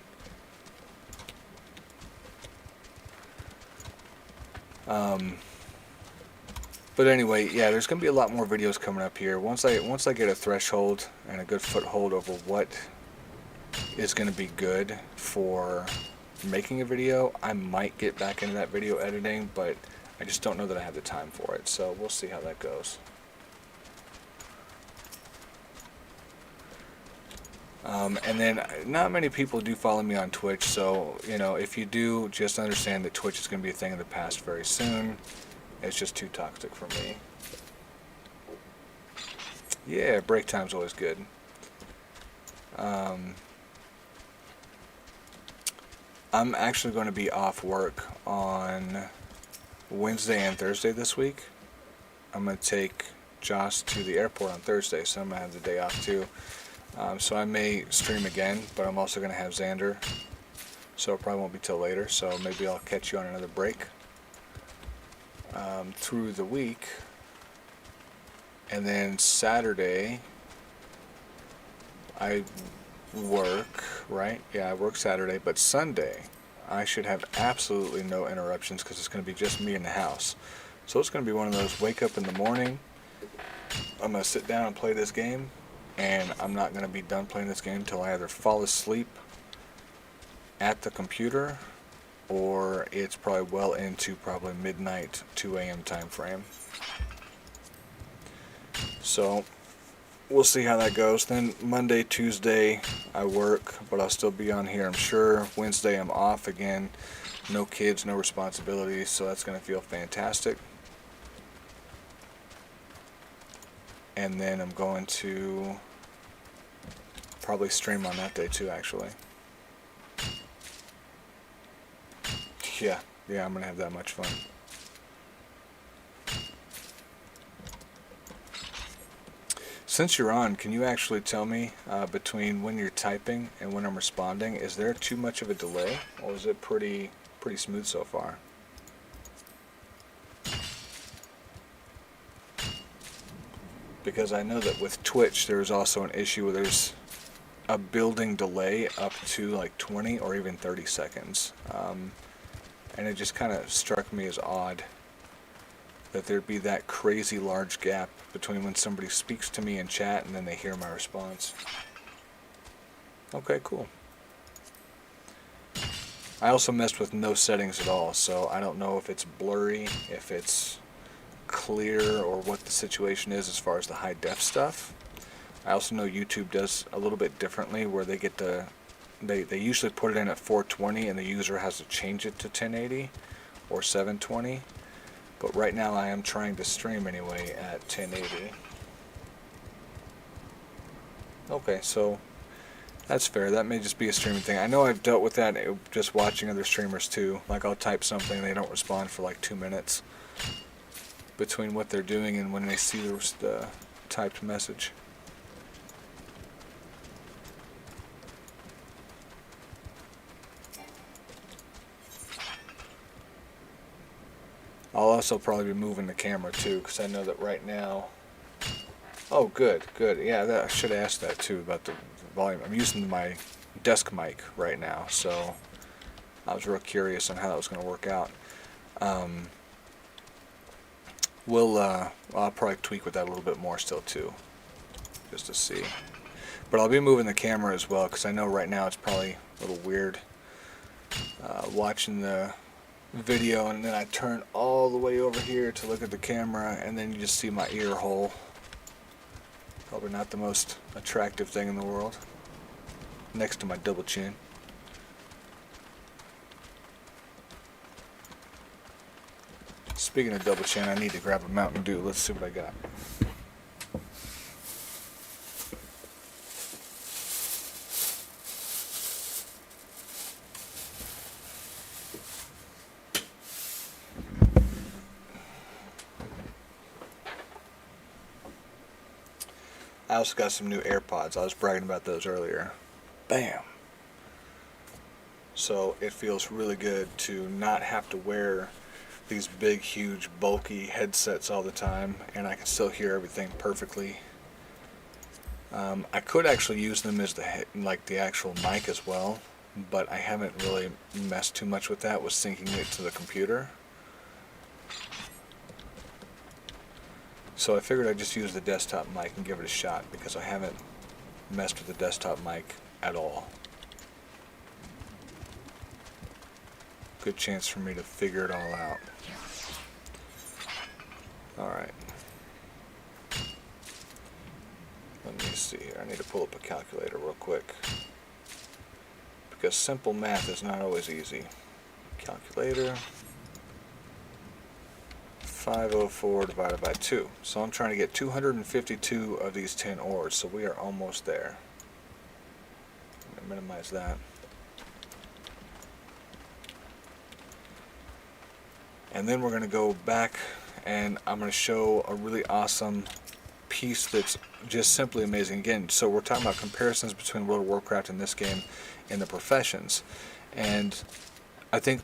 But anyway, yeah, there's gonna be a lot more videos coming up here. Once I get a threshold and a good foothold over what is gonna be good for making a video, I might get back into that video editing, but I just don't know that I have the time for it. So we'll see how that goes. And then not many people do follow me on Twitch, so you know, if you do, just understand that Twitch is going to be a thing of the past very soon. It's just too toxic for me. Yeah, break time's always good. I'm actually going to be off work on Wednesday and Thursday this week. I'm going to take Josh to the airport on Thursday, so I'm going to have the day off too. So I may stream again, but I'm also going to have Xander, so it probably won't be till later, so maybe I'll catch you on another break through the week. And then Saturday I work, right? Yeah, I work Saturday, but Sunday I should have absolutely no interruptions because it's going to be just me in the house. So it's going to be one of those wake up in the morning, I'm going to sit down and play this game, and I'm not going to be done playing this game until I either fall asleep at the computer or it's probably well into probably midnight, 2 a.m. time frame. So we'll see how that goes. Then Monday, Tuesday I work, but I'll still be on here, I'm sure. Wednesday I'm off again. No kids, no responsibilities, so that's going to feel fantastic. And then I'm going to probably stream on that day too, actually. Yeah, I'm going to have that much fun. Since you're on, can you actually tell me between when you're typing and when I'm responding, is there too much of a delay, or is it pretty smooth so far? Because I know that with Twitch there's also an issue where there's a building delay up to like 20 or even 30 seconds. And it just kind of struck me as odd that there'd be that crazy large gap between when somebody speaks to me in chat and then they hear my response. Okay, cool. I also messed with no settings at all, so I don't know if it's blurry, if it's clear, or what the situation is as far as the high def stuff. I also know YouTube does a little bit differently, where they get the they usually put it in at 420 and the user has to change it to 1080 or 720. But right now I am trying to stream anyway at 1080. Okay, so that's fair. That may just be a streaming thing. I know I've dealt with that just watching other streamers too. Like I'll type something and they don't respond for like 2 minutes between what they're doing and when they see the typed message. I'll also probably be moving the camera too, because I know that right now... Oh, good. Yeah, I should have asked that too about the volume. I'm using my desk mic right now, so I was real curious on how that was going to work out. I'll probably tweak with that a little bit more still too, just to see. But I'll be moving the camera as well, because I know right now it's probably a little weird watching the video and then I turn all the way over here to look at the camera and then you just see my ear hole. Probably not the most attractive thing in the world, next to my double chin. Speaking of double chin, I need to grab a Mountain Dew. Let's see what I got. I also got some new AirPods. I was bragging about those earlier. Bam! So it feels really good to not have to wear these big, huge, bulky headsets all the time, and I can still hear everything perfectly. I could actually use them as the actual mic as well, but I haven't really messed too much with that, with syncing it to the computer. So I figured I'd just use the desktop mic and give it a shot because I haven't messed with the desktop mic at all. Good chance for me to figure it all out. Alright. Let me see here. I need to pull up a calculator real quick. Because simple math is not always easy. Calculator. 504 divided by 2. So I'm trying to get 252 of these tin ores, so we are almost there. I'm going to minimize that. And then we're going to go back and I'm going to show a really awesome piece that's just simply amazing. Again, so we're talking about comparisons between World of Warcraft and this game and the professions. And I think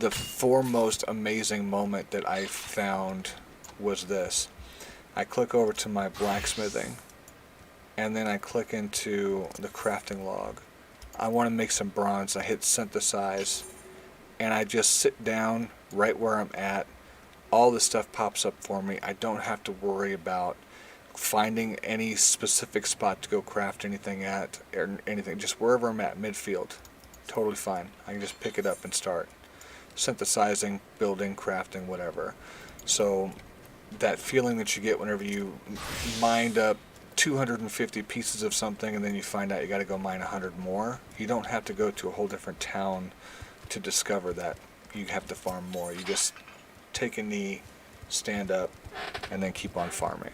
the foremost amazing moment that I found was this. I click over to my blacksmithing and then I click into the crafting log. I want to make some bronze. I hit synthesize and I just sit down right where I'm at. All this stuff pops up for me. I don't have to worry about finding any specific spot to go craft anything at or anything. Just wherever I'm at, midfield. Totally fine. I can just pick it up and start synthesizing, building, crafting, whatever. So that feeling that you get whenever you mined up 250 pieces of something and then you find out you got to go mine 100 more. You don't have to go to a whole different town to discover that you have to farm more. You just take a knee, stand up, and then keep on farming.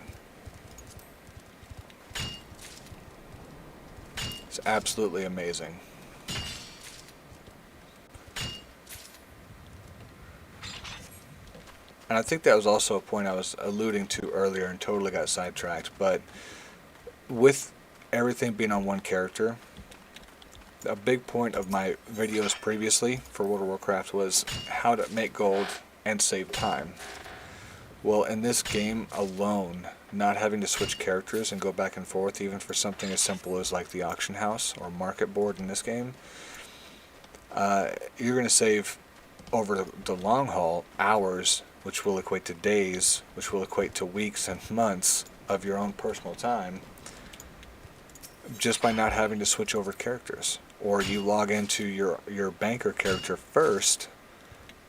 It's absolutely amazing. And I think that was also a point I was alluding to earlier and totally got sidetracked, but with everything being on one character, a big point of my videos previously for World of Warcraft was how to make gold and save time. Well, in this game alone, not having to switch characters and go back and forth, even for something as simple as like the auction house or market board in this game, you're going to save over the long haul hours, which will equate to days, which will equate to weeks and months of your own personal time, just by not having to switch over characters. Or you log into your banker character first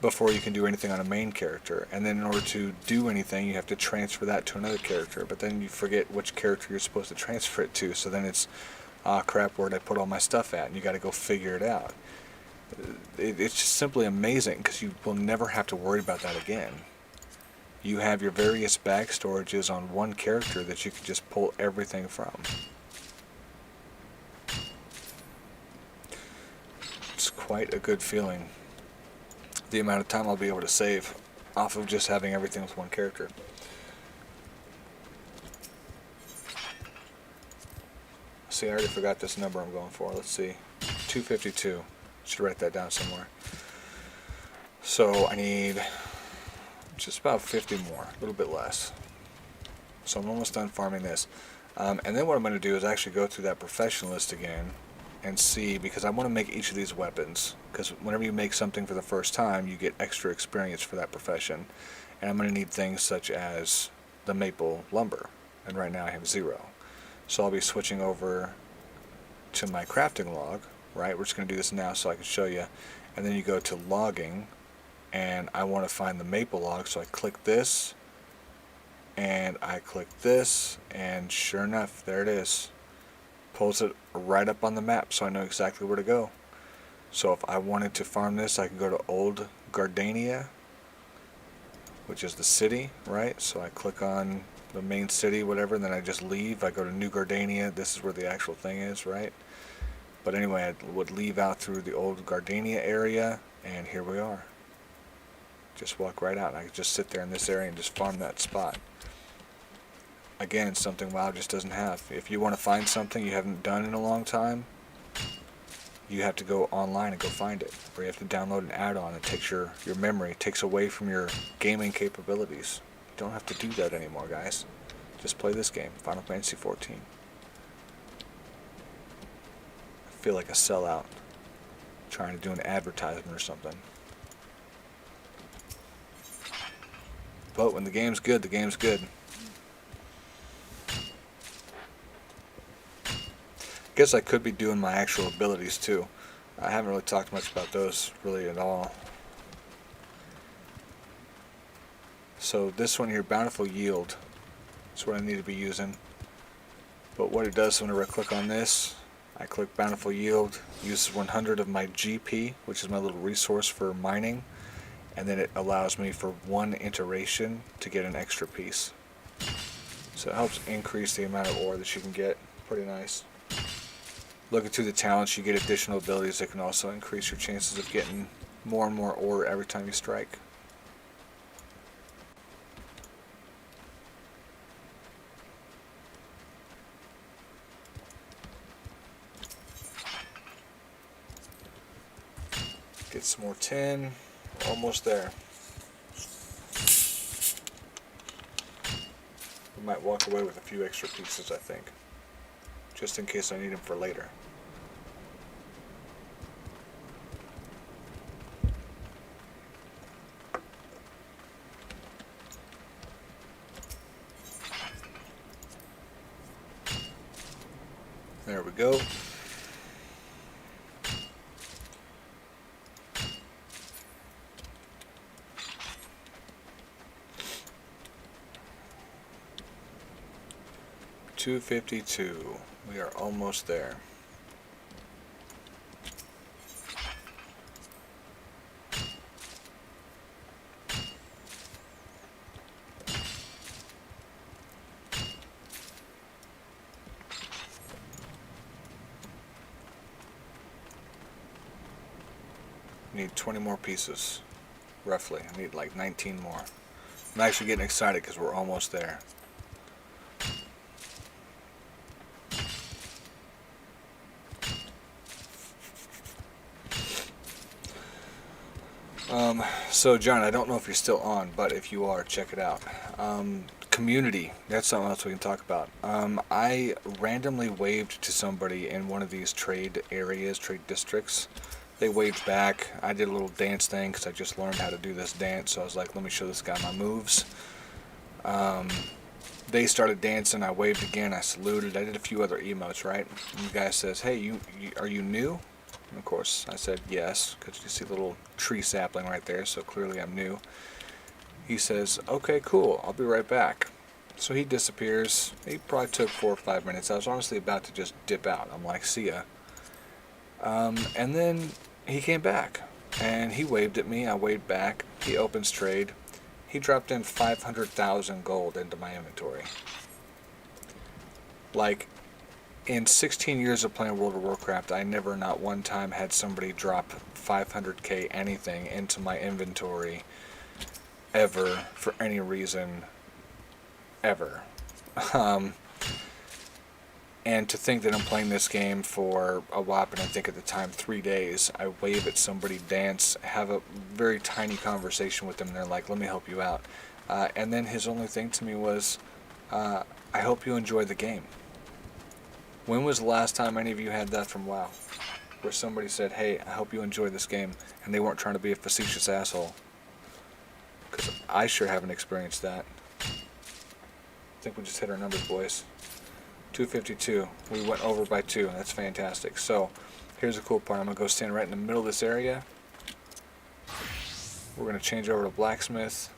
before you can do anything on a main character, and then in order to do anything you have to transfer that to another character, but then you forget which character you're supposed to transfer it to, so then it's, ah crap, where'd I put all my stuff at, and you got to go figure it out. It's just simply amazing because you will never have to worry about that again. You have your various bag storages on one character that you can just pull everything from. It's quite a good feeling, the amount of time I'll be able to save off of just having everything with one character. See, I already forgot this number I'm going for. Let's see. 252. Should write that down somewhere. So I need just about 50 more, a little bit less. So I'm almost done farming this. And then what I'm going to do is actually go through that profession list again and see, because I want to make each of these weapons, because whenever you make something for the first time you get extra experience for that profession, and I'm going to need things such as the maple lumber, and right now I have 0. So I'll be switching over to my crafting log, right? We're just going to do this now so I can show you, and then you go to logging, and I want to find the maple log, so I click this and I click this, and sure enough, there it is. Pulls it right up on the map so I know exactly where to go. So if I wanted to farm this, I can go to Old Gardania, which is the city, right? So I click on the main city, whatever, and then I just leave. I go to New Gardania. This is where the actual thing is, right? But anyway, I would leave out through the Old Gardania area, and here we are. Just walk right out. I could just sit there in this area and just farm that spot. Again, something WoW just doesn't have. If you want to find something you haven't done in a long time, you have to go online and go find it. Or you have to download an add-on that takes your memory, takes away from your gaming capabilities. You don't have to do that anymore, guys. Just play this game, Final Fantasy XIV. I feel like a sellout, trying to do an advertisement or something. But when the game's good, the game's good. Guess I could be doing my actual abilities too. I haven't really talked much about those really at all. So this one here, Bountiful Yield, is what I need to be using. But what it does whenever I click on this, I click Bountiful Yield, uses 100 of my GP, which is my little resource for mining, and then it allows me for one iteration to get an extra piece. So it helps increase the amount of ore that you can get. Pretty nice. Looking through the talents, you get additional abilities that can also increase your chances of getting more and more ore every time you strike. Get some more tin. We're almost there. We might walk away with a few extra pieces, I think. Just in case I need them for later. There we go. $252. We are almost there. Need 20 more pieces, roughly. I need like 19 more. I'm actually getting excited because we're almost there. So John, I don't know if you're still on, but if you are, check it out. Community, that's something else we can talk about. I randomly waved to somebody in one of these trade areas, trade districts. They waved back. I did a little dance thing because I just learned how to do this dance, so I was like, let me show this guy my moves. They started dancing, I waved again, I saluted, I did a few other emotes, right? And the guy says, hey, are you new? And of course, I said yes, because you see a little tree sapling right there, so clearly I'm new. He says, okay, cool, I'll be right back. So he disappears. He probably took 4 or 5 minutes. I was honestly about to just dip out. I'm like, see ya. And then he came back, and he waved at me. I waved back. He opens trade. He dropped in 500,000 gold into my inventory. Like, in 16 years of playing World of Warcraft, I never, not one time, had somebody drop 500k anything into my inventory ever for any reason ever. And to think that I'm playing this game for a whopping, I think at the time, 3 days, I wave at somebody, dance, have a very tiny conversation with them, and they're like, let me help you out. And then his only thing to me was, I hope you enjoy the game. When was the last time any of you had that from WoW? Where somebody said, hey, I hope you enjoy this game, and they weren't trying to be a facetious asshole. Because I sure haven't experienced that. I think we just hit our numbers, boys. 252. We went over by 2. That's fantastic. So, here's the cool part. I'm going to go stand right in the middle of this area. We're going to change over to blacksmith.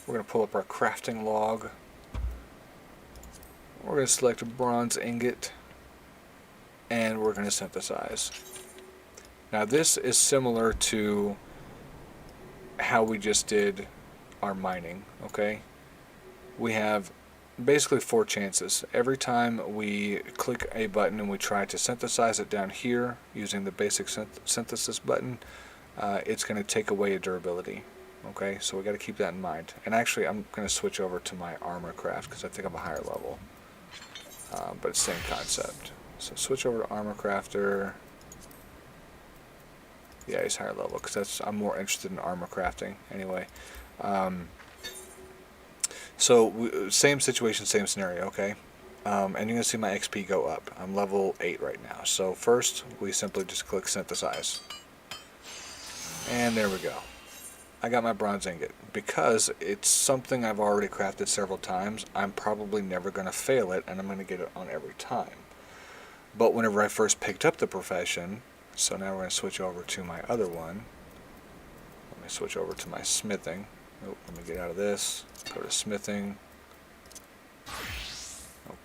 We're going to pull up our crafting log. We're going to select a bronze ingot. And we're going to synthesize. Now this is similar to how we just did our mining, okay? We have basically 4 chances. Every time we click a button and we try to synthesize it down here using the basic synthesis button, it's going to take away a durability. Okay, so we got to keep that in mind. And actually, I'm going to switch over to my armor craft because I think I'm a higher level. But it's the same concept. So switch over to armor crafter. Yeah, he's higher level because I'm more interested in armor crafting anyway. So same situation, same scenario, okay? And you're going to see my XP go up. I'm level 8 right now. So first, we simply just click synthesize. And there we go. I got my bronze ingot. Because it's something I've already crafted several times, I'm probably never going to fail it, and I'm going to get it on every time. But whenever I first picked up the profession, so now we're going to switch over to my other one. Let me switch over to my smithing. Oh, let me get out of this. Go to smithing.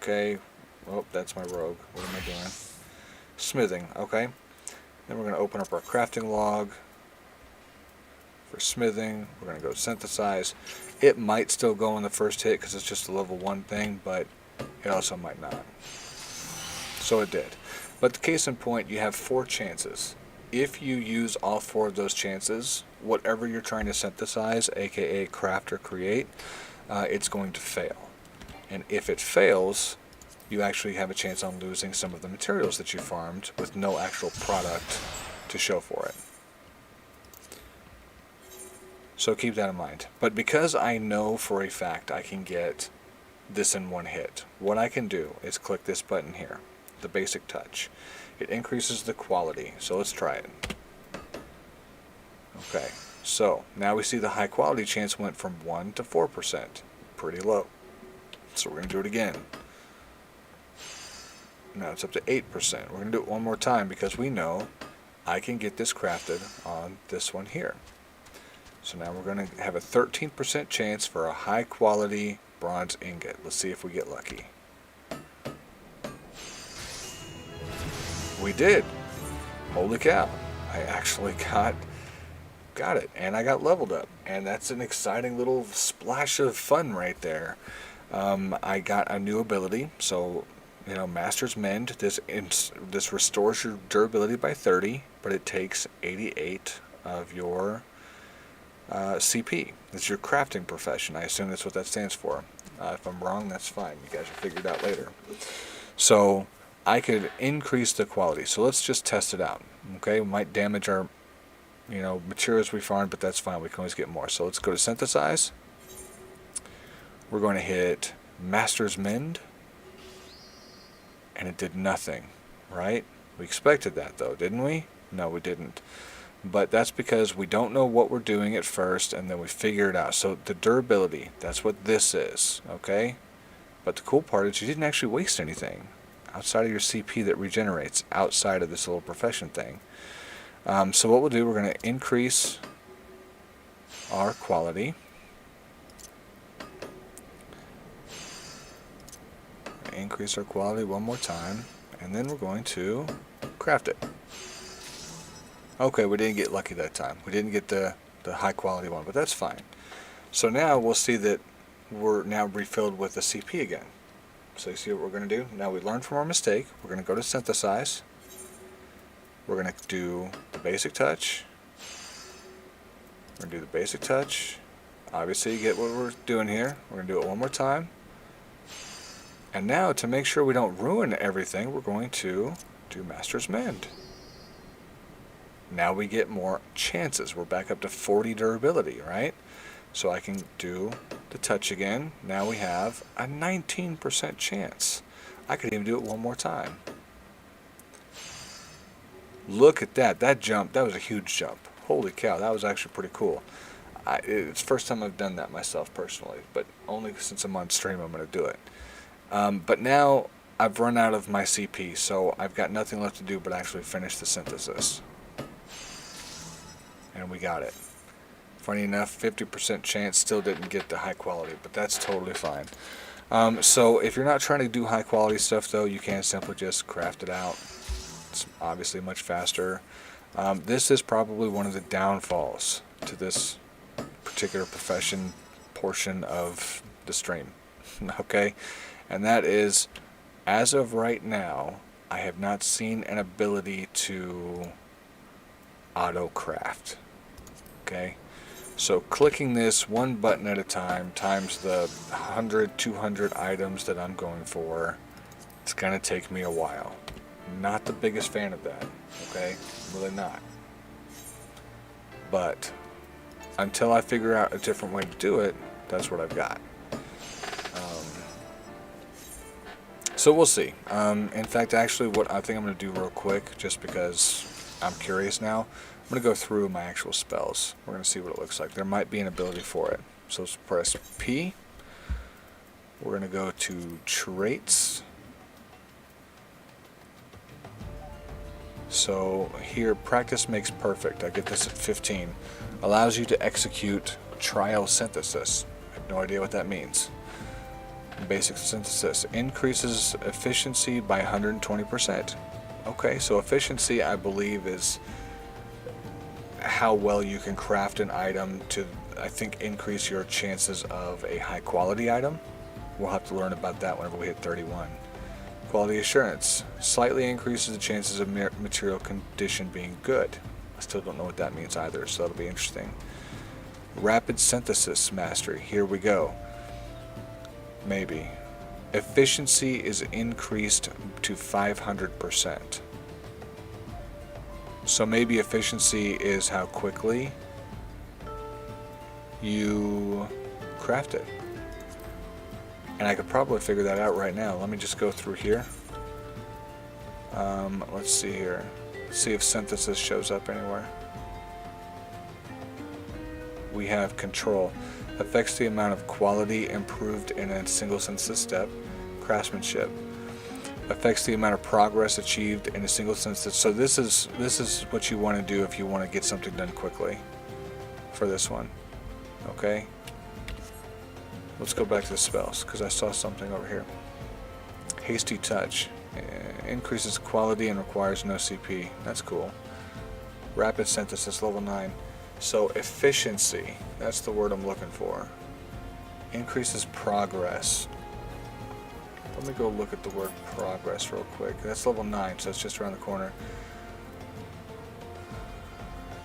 Okay. Oh, that's my rogue. What am I doing? Smithing. Okay. Then we're going to open up our crafting log. For smithing, we're going to go synthesize. It might still go in the first hit because it's just a level 1 thing, but it also might not. So it did. But the case in point, you have 4 chances. If you use all 4 of those chances, whatever you're trying to synthesize, aka craft or create, it's going to fail. And if it fails, you actually have a chance on losing some of the materials that you farmed with no actual product to show for it. So keep that in mind. But because I know for a fact I can get this in 1 hit, what I can do is click this button here, the basic touch. It increases the quality, so let's try it. Okay, so now we see the high quality chance went from 1 to 4%. Pretty low. So we're going to do it again. Now it's up to 8%. We're going to do it one more time because we know I can get this crafted on this one here. So now we're going to have a 13% chance for a high quality bronze ingot. Let's see if we get lucky. We did. Holy cow. I actually got it, and I got leveled up, and that's an exciting little splash of fun right there. I got a new ability, so Master's Mend. This restores your durability by 30, but it takes 88 of your CP. It's your crafting profession. I assume that's what that stands for. If I'm wrong, that's fine. You guys will figure it out later. So I could increase the quality. So let's just test it out. Okay, we might damage our materials we farmed, but that's fine. We can always get more. So let's go to synthesize. We're going to hit Master's Mend, and it did nothing, right? We expected that though, didn't we? No, we didn't. But that's because we don't know what we're doing at first, and then we figure it out. So the durability, that's what this is, okay? But the cool part is you didn't actually waste anything outside of your CP that regenerates outside of this little profession thing. So what we'll do, we're going to increase our quality. Increase our quality one more time, and then we're going to craft it. Okay, we didn't get lucky that time. We didn't get the high quality one, but that's fine. So now we'll see that we're now refilled with the CP again. So you see what we're going to do? Now we learned from our mistake. We're going to go to synthesize. We're going to do the basic touch. We're going to do the basic touch. Obviously you get what we're doing here. We're going to do it one more time. And now to make sure we don't ruin everything, we're going to do Master's Mend. Now we get more chances. We're back up to 40 durability, right? So I can do the touch again. Now we have a 19% chance. I could even do it one more time. Look at that. That jump, that was a huge jump. Holy cow, that was actually pretty cool. It's the first time I've done that myself personally, but only since I'm on stream I'm going to do it. But now I've run out of my CP, so I've got nothing left to do but actually finish the synthesis. And we got it. Funny enough, 50% chance, still didn't get the high quality, but that's totally fine. So if you're not trying to do high quality stuff though, you can simply just craft it out. It's obviously much faster. This is probably one of the downfalls to this particular profession portion of the stream. Okay? And that is, as of right now, I have not seen an ability to auto craft. Okay? So clicking this one button at a time times the 100, 200 items that I'm going for, it's going to take me a while. Not the biggest fan of that. Okay? Really not. But until I figure out a different way to do it, that's what I've got. So we'll see. In fact, actually, what I think I'm going to do real quick, just because I'm curious now, I'm going to go through my actual spells. We're going to see what it looks like. There might be an ability for it. So let's press P. We're going to go to traits. So here, practice makes perfect. I get this at 15. Allows you to execute trial synthesis. I have no idea what that means. Basic synthesis. Increases efficiency by 120%. Okay, so efficiency, I believe, is how well you can craft an item to, I think, increase your chances of a high quality item. We'll have to learn about that whenever we hit 31. Quality assurance. Slightly increases the chances of material condition being good. I still don't know what that means either, so that'll be interesting. Rapid synthesis mastery. Here we go. Maybe. Efficiency is increased to 500%. So maybe efficiency is how quickly you craft it. And I could probably figure that out right now. Let me just go through here. Let's see here. Let's see if synthesis shows up anywhere. We have control. Affects the amount of quality improved in a single synthesis step. Craftsmanship. Affects the amount of progress achieved in a single synthesis. So this is what you want to do if you want to get something done quickly for this one. Okay? Let's go back to the spells, because I saw something over here. Hasty touch. Increases quality and requires no CP. That's cool. Rapid synthesis, level 9. So efficiency, that's the word I'm looking for. Increases progress. Let me go look at the word progress real quick. That's level 9, so it's just around the corner.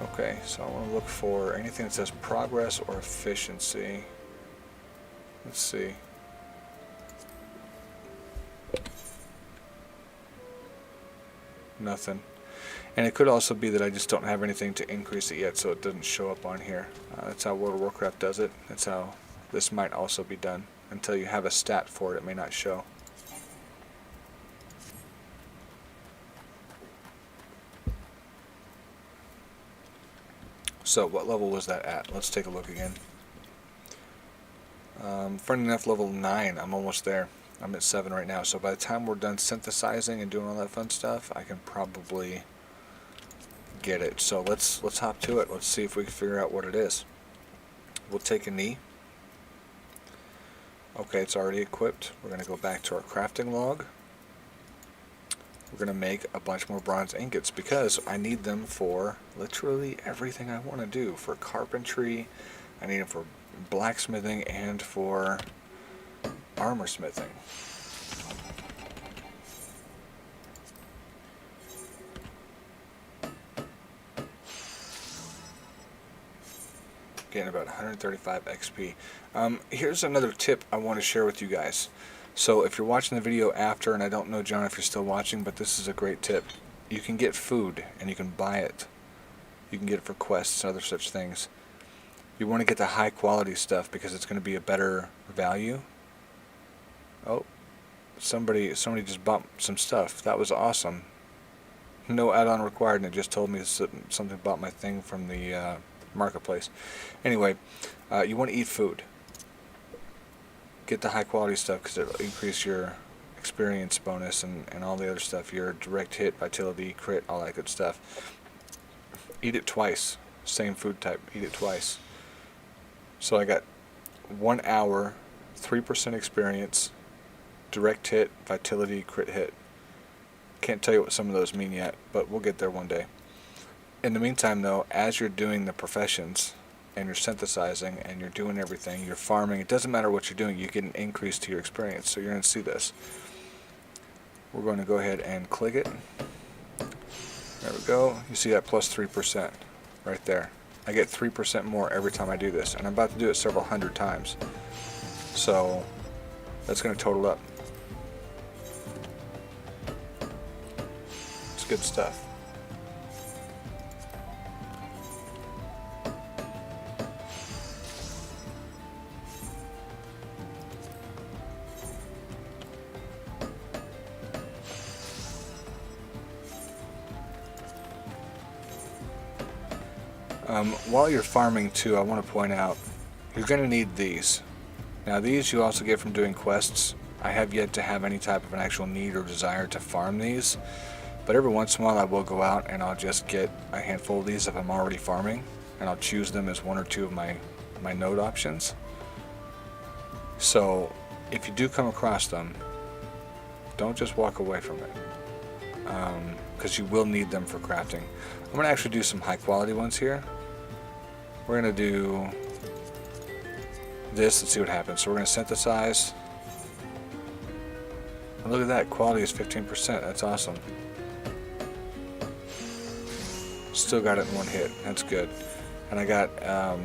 Okay, so I want to look for anything that says progress or efficiency. Let's see. Nothing. And it could also be that I just don't have anything to increase it yet, so it doesn't show up on here. That's how World of Warcraft does it. That's how this might also be done. Until you have a stat for it, it may not show. So what level was that at? Let's take a look again. Funny enough, level 9. I'm almost there. I'm at 7 right now. So by the time we're done synthesizing and doing all that fun stuff, I can probably get it. So let's hop to it. Let's see if we can figure out what it is. We'll take a knee. Okay, it's already equipped. We're going to go back to our crafting log. We're going to make a bunch more bronze ingots because I need them for literally everything I want to do. For carpentry, I need them for blacksmithing, and for armor smithing. Getting about 135 XP. Here's another tip I want to share with you guys. So if you're watching the video after, and I don't know, John, if you're still watching, but this is a great tip. You can get food and you can buy it. You can get it for quests and other such things. You want to get the high quality stuff because it's going to be a better value. Oh, somebody just bought some stuff. That was awesome. No add-on required, and it just told me something bought my thing from the marketplace. Anyway, you want to eat food. Get the high quality stuff because it'll increase your experience bonus and all the other stuff. Your direct hit, vitality, crit, all that good stuff. Eat it twice. Same food type. Eat it twice. So I got 1 hour, 3% experience, direct hit, vitality, crit hit. Can't tell you what some of those mean yet, but we'll get there one day. In the meantime, though, as you're doing the professions and you're synthesizing and you're doing everything, you're farming, it doesn't matter what you're doing, you get an increase to your experience. So you're going to see this. We're going to go ahead and click it. There we go. You see that plus 3% right there. I get 3% more every time I do this, and I'm about to do it several hundred times. So that's going to total up. It's good stuff. While you're farming too, I want to point out, you're going to need these. Now these you also get from doing quests. I have yet to have any type of an actual need or desire to farm these, but every once in a while I will go out and I'll just get a handful of these if I'm already farming, and I'll choose them as one or two of my node options. So if you do come across them, don't just walk away from it, because you will need them for crafting. I'm going to actually do some high quality ones here. We're going to do this and see what happens. So we're going to synthesize. And look at that, quality is 15%. That's awesome. Still got it in one hit. That's good. And I got a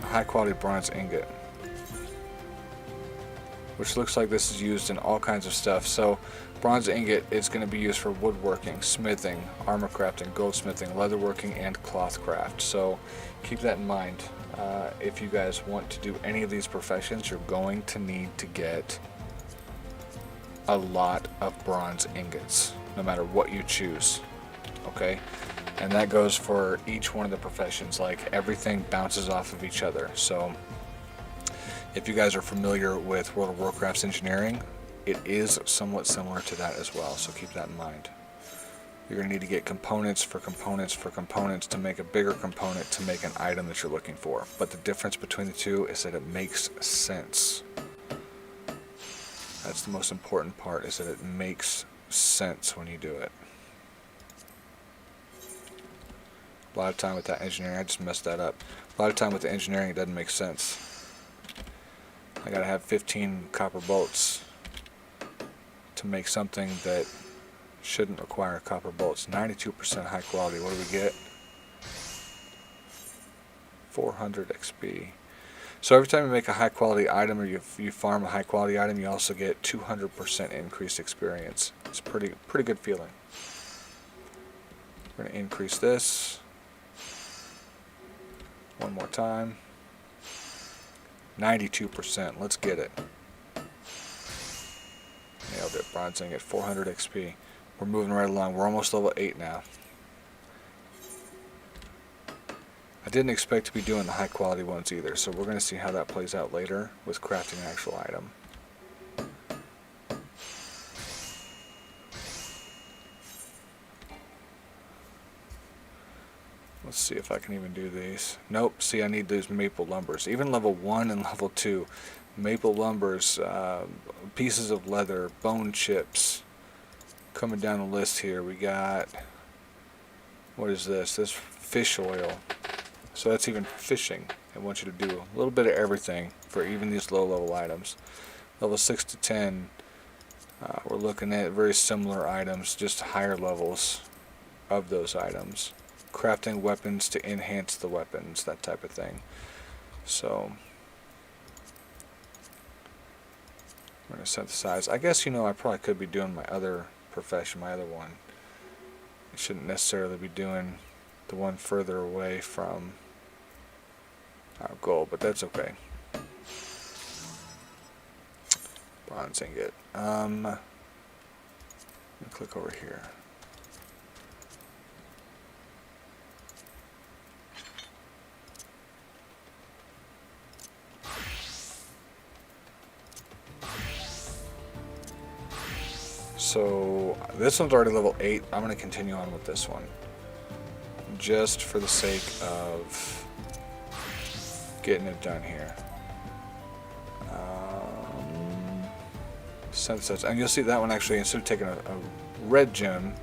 high quality bronze ingot, which looks like this is used in all kinds of stuff. So bronze ingot is going to be used for woodworking, smithing, armor crafting, goldsmithing, leatherworking, and cloth craft. So keep that in mind. If you guys want to do any of these professions, you're going to need to get a lot of bronze ingots, no matter what you choose. Okay? And that goes for each one of the professions. Like, everything bounces off of each other. So if you guys are familiar with World of Warcraft's engineering, it is somewhat similar to that as well, so keep that in mind. You're going to need to get components for components for components to make a bigger component to make an item that you're looking for. But the difference between the two is that it makes sense. That's the most important part, is that it makes sense when you do it. A lot of time with that engineering, I just messed that up. A lot of time with the engineering, it doesn't make sense. I gotta have 15 copper bolts to make something that shouldn't require copper bolts. 92% high quality. What do we get? 400 XP. So every time you make a high quality item, or you farm a high quality item, you also get 200% increased experience. It's a pretty good feeling. We're gonna increase this one more time. 92%. Let's get it. Nailed it. Bronze ingot, 400 XP. We're moving right along. We're almost level 8 now. I didn't expect to be doing the high quality ones either, so we're going to see how that plays out later with crafting an actual item. Let's see if I can even do these. Nope, see, I need those maple lumbers. Even level 1 and level 2. Maple lumbers, pieces of leather, bone chips. Coming down the list here, we got, what is this? This fish oil. So that's even fishing. I want you to do a little bit of everything for even these low level items. Level 6 to 10, we're looking at very similar items, just higher levels of those items. Crafting weapons to enhance the weapons, that type of thing. So we're going to synthesize. I guess, I probably could be doing my other profession, my other one. I shouldn't necessarily be doing the one further away from our goal, but that's okay. Bronze ingot. Let me click over here. So this one's already level 8. I'm going to continue on with this one, just for the sake of getting it done here. Synthesize, and you'll see that one actually, instead of taking a red gem,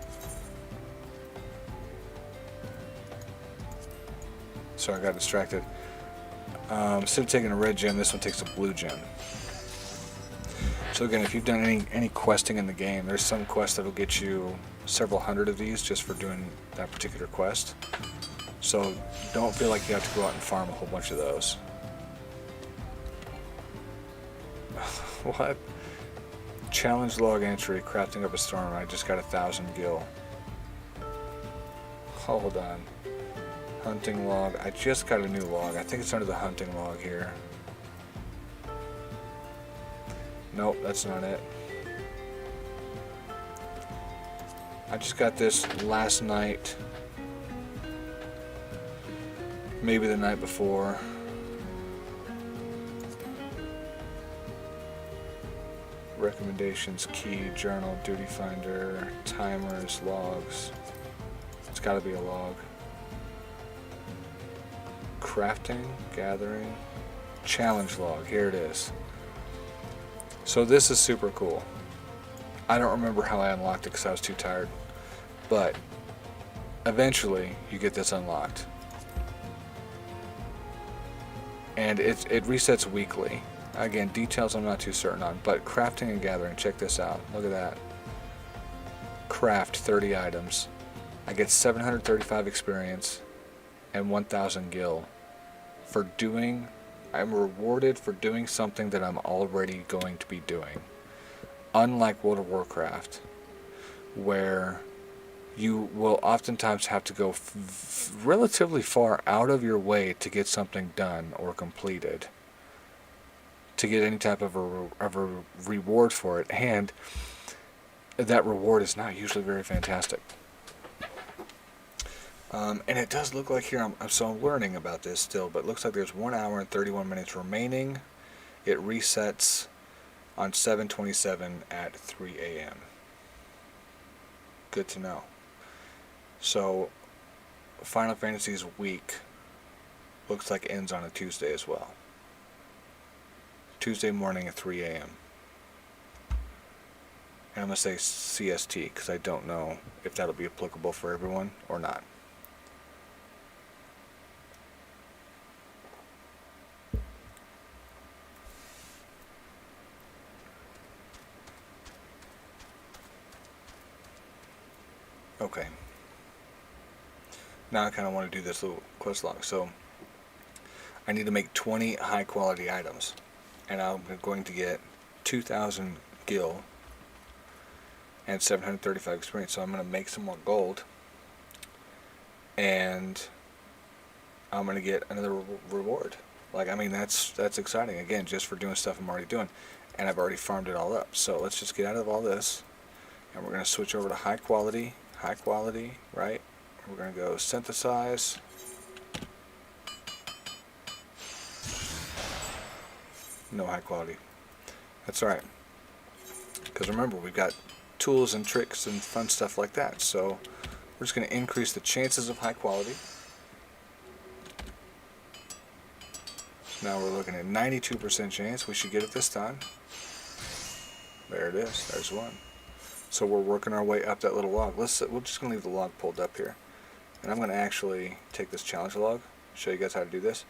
sorry, I got distracted. Instead of taking a red gem, this one takes a blue gem. So again, if you've done any questing in the game, there's some quest that'll get you several hundred of these just for doing that particular quest. So don't feel like you have to go out and farm a whole bunch of those. What? Challenge log entry, crafting up a storm. I just got 1,000 gil. Hold on. Hunting log. I just got a new log. I think it's under the hunting log here. Nope, that's not it. I just got this last night. Maybe the night before. Recommendations, key, journal, duty finder, timers, logs. It's got to be a log. Crafting, gathering, challenge log. Here it is. So this is super cool. I don't remember how I unlocked it because I was too tired. But eventually you get this unlocked. And it resets weekly. Again, details I'm not too certain on, but crafting and gathering, check this out. Look at that. Craft 30 items. I get 735 experience and 1000 gil for doing, I'm rewarded for doing something that I'm already going to be doing. Unlike World of Warcraft, where you will oftentimes have to go relatively far out of your way to get something done or completed, to get any type of a reward for it, and that reward is not usually very fantastic. And it does look like here, I'm learning about this still, but it looks like there's 1 hour and 31 minutes remaining. It resets on 7/27 at 3 a.m. Good to know. So, Final Fantasy's week looks like ends on a Tuesday as well. Tuesday morning at 3 a.m. And I'm going to say CST because I don't know if that'll be applicable for everyone or not. Okay. Now I kind of want to do this little quest log. So I need to make 20 high quality items. And I'm going to get 2,000 gil and 735 experience. So I'm going to make some more gold. And I'm going to get another reward. Like, I mean, that's exciting. Again, just for doing stuff I'm already doing. And I've already farmed it all up. So let's just get out of all this. And we're going to switch over to high quality, right? We're going to go synthesize. No high quality. That's alright. Because remember, we've got tools and tricks and fun stuff like that. So we're just going to increase the chances of high quality. Now we're looking at 92% chance we should get it this time. There it is. There's one. So we're working our way up that little log. We're just going to leave the log pulled up here. And I'm going to actually take this challenge log, show you guys how to do this.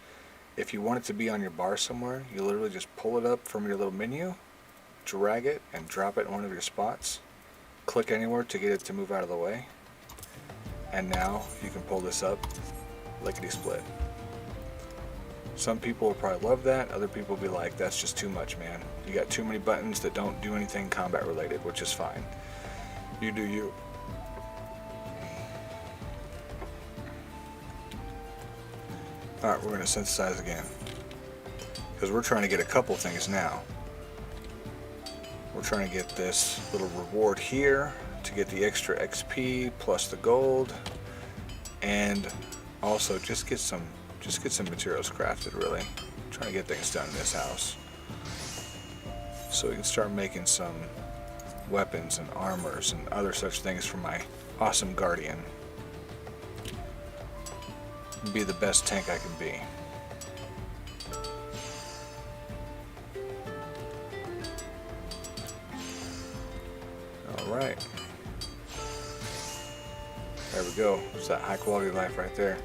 If you want it to be on your bar somewhere, you literally just pull it up from your little menu, drag it, and drop it in one of your spots. Click anywhere to get it to move out of the way. And now you can pull this up, lickety-split. Some people will probably love that. Other people will be like, that's just too much, man. You got too many buttons that don't do anything combat related, which is fine. You do you. Alright, we're going to synthesize again. Because we're trying to get a couple things now. We're trying to get this little reward here to get the extra XP plus the gold. And also just get some materials crafted, really. I'm trying to get things done in this house. So we can start making some weapons and armors and other such things for my awesome guardian. Be the best tank I can be. Alright. There we go. It's that high quality life right there.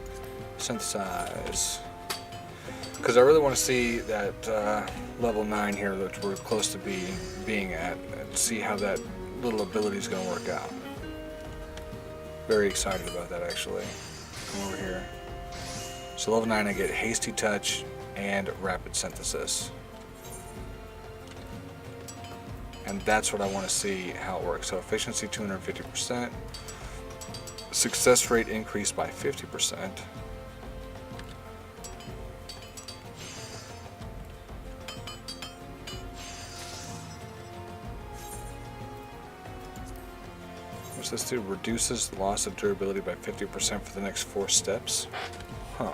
Synthesize. Because I really want to see that level 9 here that we're close to being at, and see how that little ability is going to work out. Very excited about that, actually. Come over here. So level 9 I get hasty touch and rapid synthesis. And that's what I want to see how it works. So efficiency 250%. Success rate increased by 50%. What's this do? Reduces loss of durability by 50% for the next 4 steps. Huh.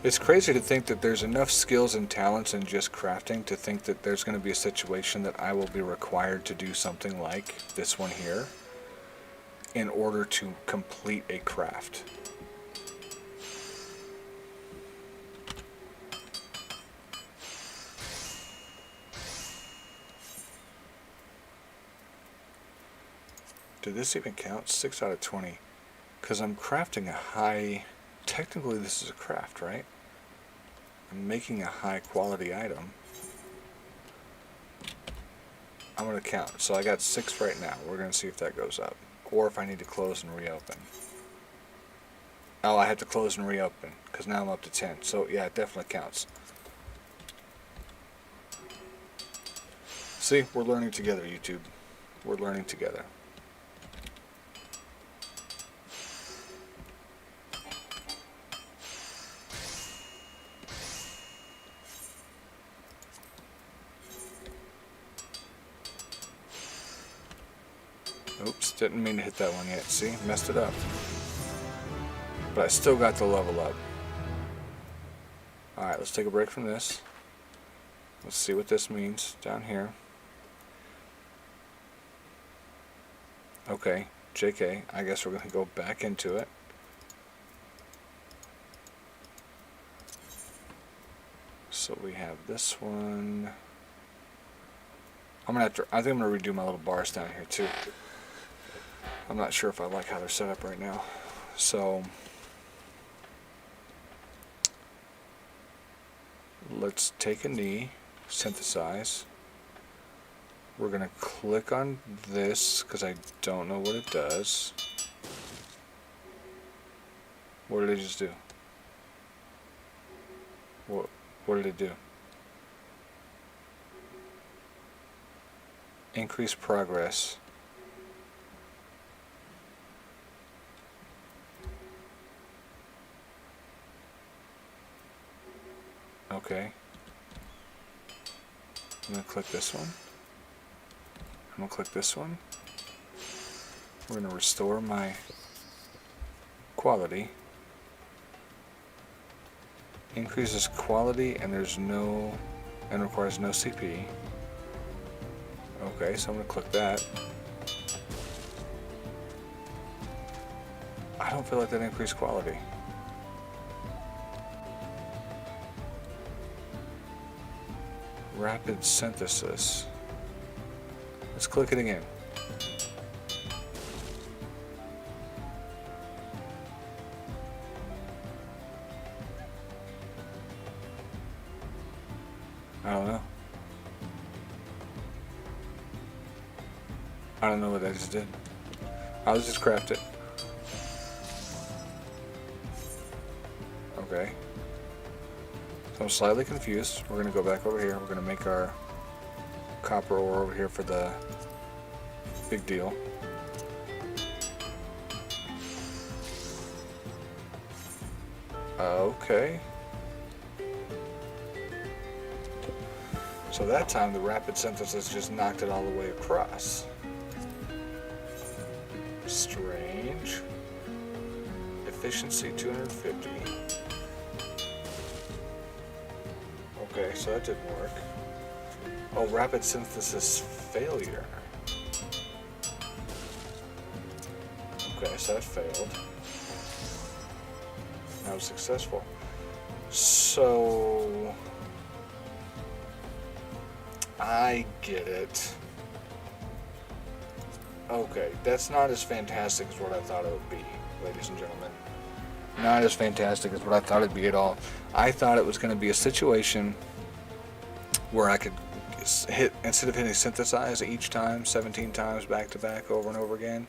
It's crazy to think that there's enough skills and talents in just crafting to think that there's going to be a situation that I will be required to do something like this one here in order to complete a craft. Did this even count? 6 out of 20. Because I'm crafting a high... Technically this is a craft, right? I'm making a high quality item. I'm going to count. So I got 6 right now. We're going to see if that goes up. Or if I need to close and reopen. Oh, I have to close and reopen. Because now I'm up to 10. So yeah, it definitely counts. See, we're learning together, YouTube. We're learning together. Oops, didn't mean to hit that one yet. See, messed it up. But I still got the level up. Alright, let's take a break from this. Let's see what this means down here. Okay, JK, I guess we're going to go back into it. So we have this one. I think I'm going to redo my little bars down here too. I'm not sure if I like how they're set up right now. So let's take a knee, synthesize. We're going to click on this because I don't know what it does. What did it just do? What did it do? Increase progress. Okay. I'm going to click this one. I'm going to click this one. We're going to restore my quality. Increases quality and requires no CP. Okay, so I'm going to click that. I don't feel like that increased quality. Rapid synthesis. Let's click it again. I don't know. I don't know what that just did. I'll just craft it. Okay. So I'm slightly confused. We're going to go back over here. We're going to make our copper ore over here for the big deal. Okay. So that time the rapid synthesis just knocked it all the way across. Strange. Efficiency 250. Okay, so that didn't work. Oh, rapid synthesis failure. Okay, so that failed. That was successful. So I get it. Okay, that's not as fantastic as what I thought it would be, ladies and gentlemen. Not as fantastic as what I thought it'd be at all. I thought it was going to be a situation where I could hit, instead of hitting synthesize each time, 17 times back to back over and over again,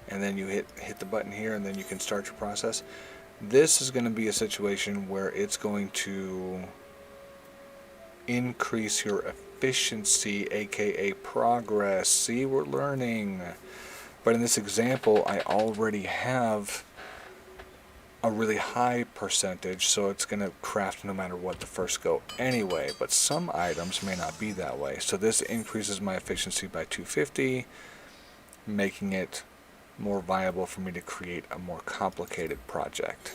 and then you hit the button here and then you can start your process. This is going to be a situation where it's going to increase your efficiency, aka progress. See, we're learning. But in this example, I already have a really high percentage, so it's going to craft no matter what the first go anyway. But some items may not be that way. So this increases my efficiency by 250, making it more viable for me to create a more complicated project.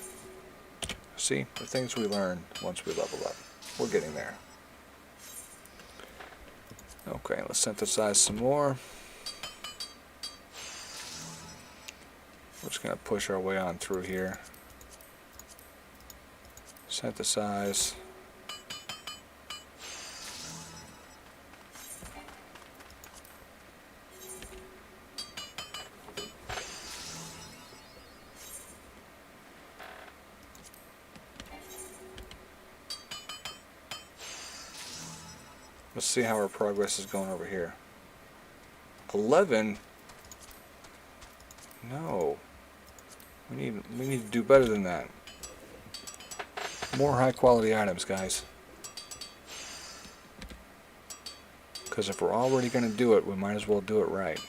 See, the things we learn once we level up. We're getting there. Okay, let's synthesize some more. We're just going to push our way on through here. Synthesize. Let's see how our progress is going over here. 11? No. We need to do better than that. More high quality items, guys. Because if we're already going to do it, we might as well do it right.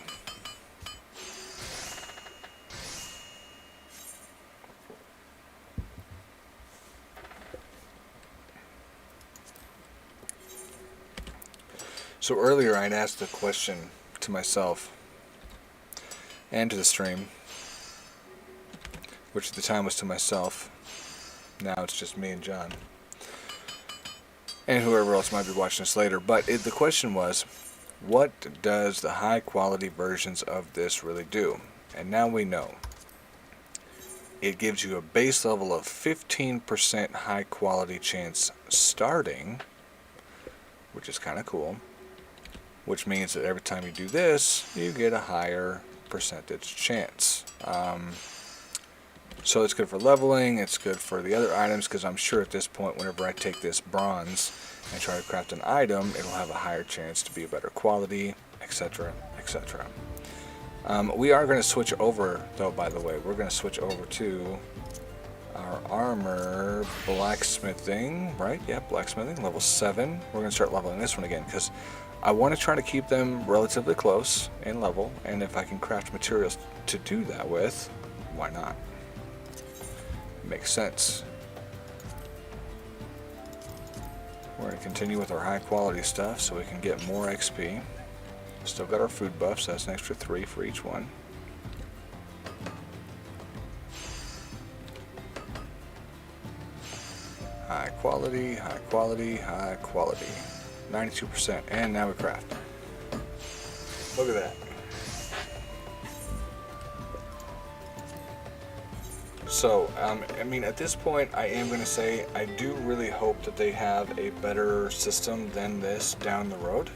So earlier I'd asked a question to myself and to the stream, which at the time was to myself. Now it's just me and John. And whoever else might be watching this later. But the question was, what does the high quality versions of this really do? And now we know. It gives you a base level of 15% high quality chance starting, which is kind of cool. Which means that every time you do this, you get a higher percentage chance. So it's good for leveling, it's good for the other items, because I'm sure at this point, whenever I take this bronze and try to craft an item, it'll have a higher chance to be a better quality, etc., etc. We are going to switch over, though, by the way. We're going to switch over to our armor blacksmithing, right? Yeah, blacksmithing, level 7. We're going to start leveling this one again, because I want to try to keep them relatively close in level, and if I can craft materials to do that with, why not? Makes sense. We're going to continue with our high quality stuff so we can get more XP. Still got our food buff, so that's an extra 3 for each one. High quality, high quality, high quality. 92%, and now we craft. Look at that. So, I mean, at this point, I am going to say I do really hope that they have a better system than this down the road.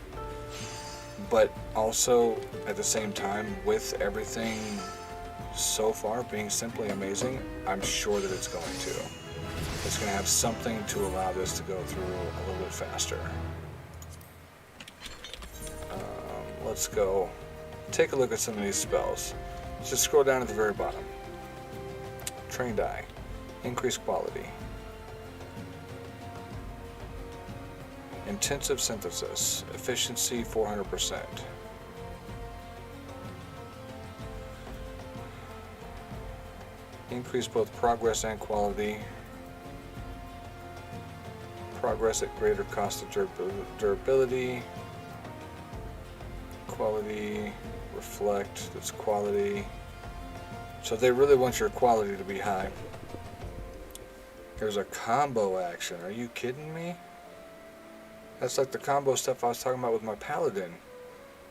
But also, at the same time, with everything so far being simply amazing, I'm sure that it's going to. It's going to have something to allow this to go through a little bit faster. Let's go take a look at some of these spells. Let's just scroll down at the very bottom. Trained Eye. Increase quality. Intensive synthesis. Efficiency 400%. Increase both progress and quality. Progress at greater cost of durability. Quality. Reflect. That's quality. So they really want your quality to be high. Here's a combo action. Are you kidding me? That's like the combo stuff I was talking about with my paladin.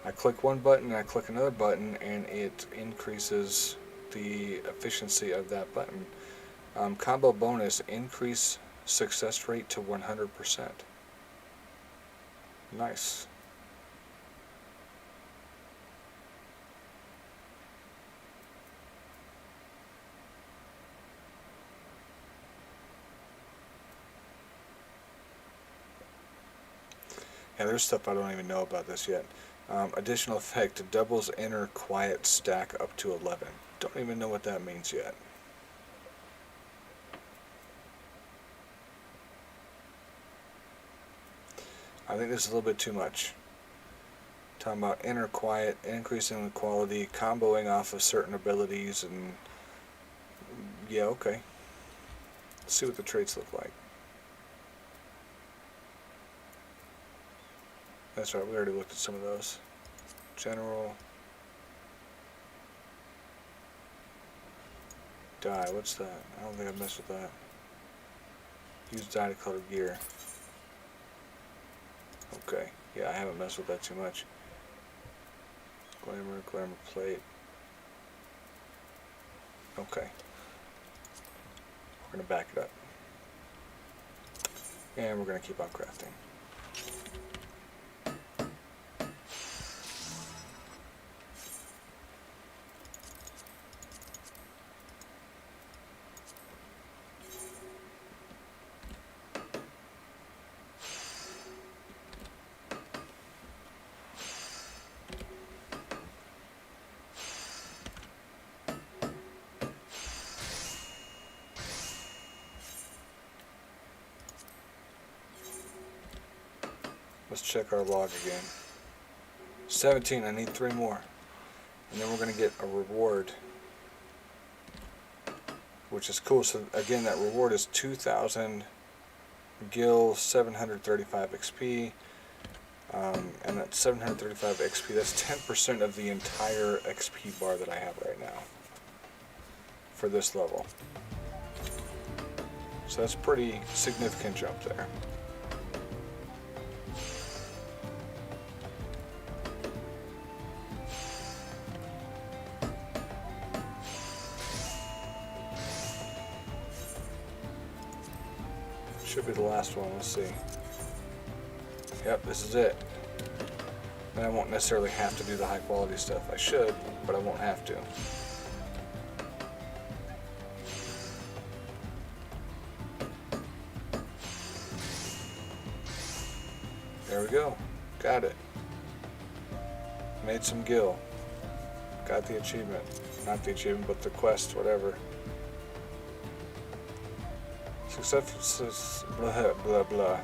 I click one button and I click another button and it increases the efficiency of that button. Combo bonus, increase success rate to 100%. Nice. Yeah, there's stuff I don't even know about this yet. Additional effect, doubles inner quiet stack up to 11. Don't even know what that means yet. I think this is a little bit too much. Talking about inner quiet, increasing the quality, comboing off of certain abilities, and yeah, okay. Let's see what the traits look like. That's right, we already looked at some of those. General. Die, what's that? I don't think I messed with that. Use dye-colored gear. Okay, yeah, I haven't messed with that too much. Glamour plate. Okay. We're going to back it up. And we're going to keep on crafting. Let's check our log again. 17, I need 3 more. And then we're going to get a reward, which is cool. So again, that reward is 2,000 gil, 735 XP. And that 735 XP, that's 10% of the entire XP bar that I have right now for this level. So that's a pretty significant jump there. Should be the last one, let's see. Yep, this is it. And I won't necessarily have to do the high quality stuff. I should, but I won't have to. There we go. Got it. Made some gil. Got the achievement. Not the achievement, but the quest, whatever. Blah, blah, blah.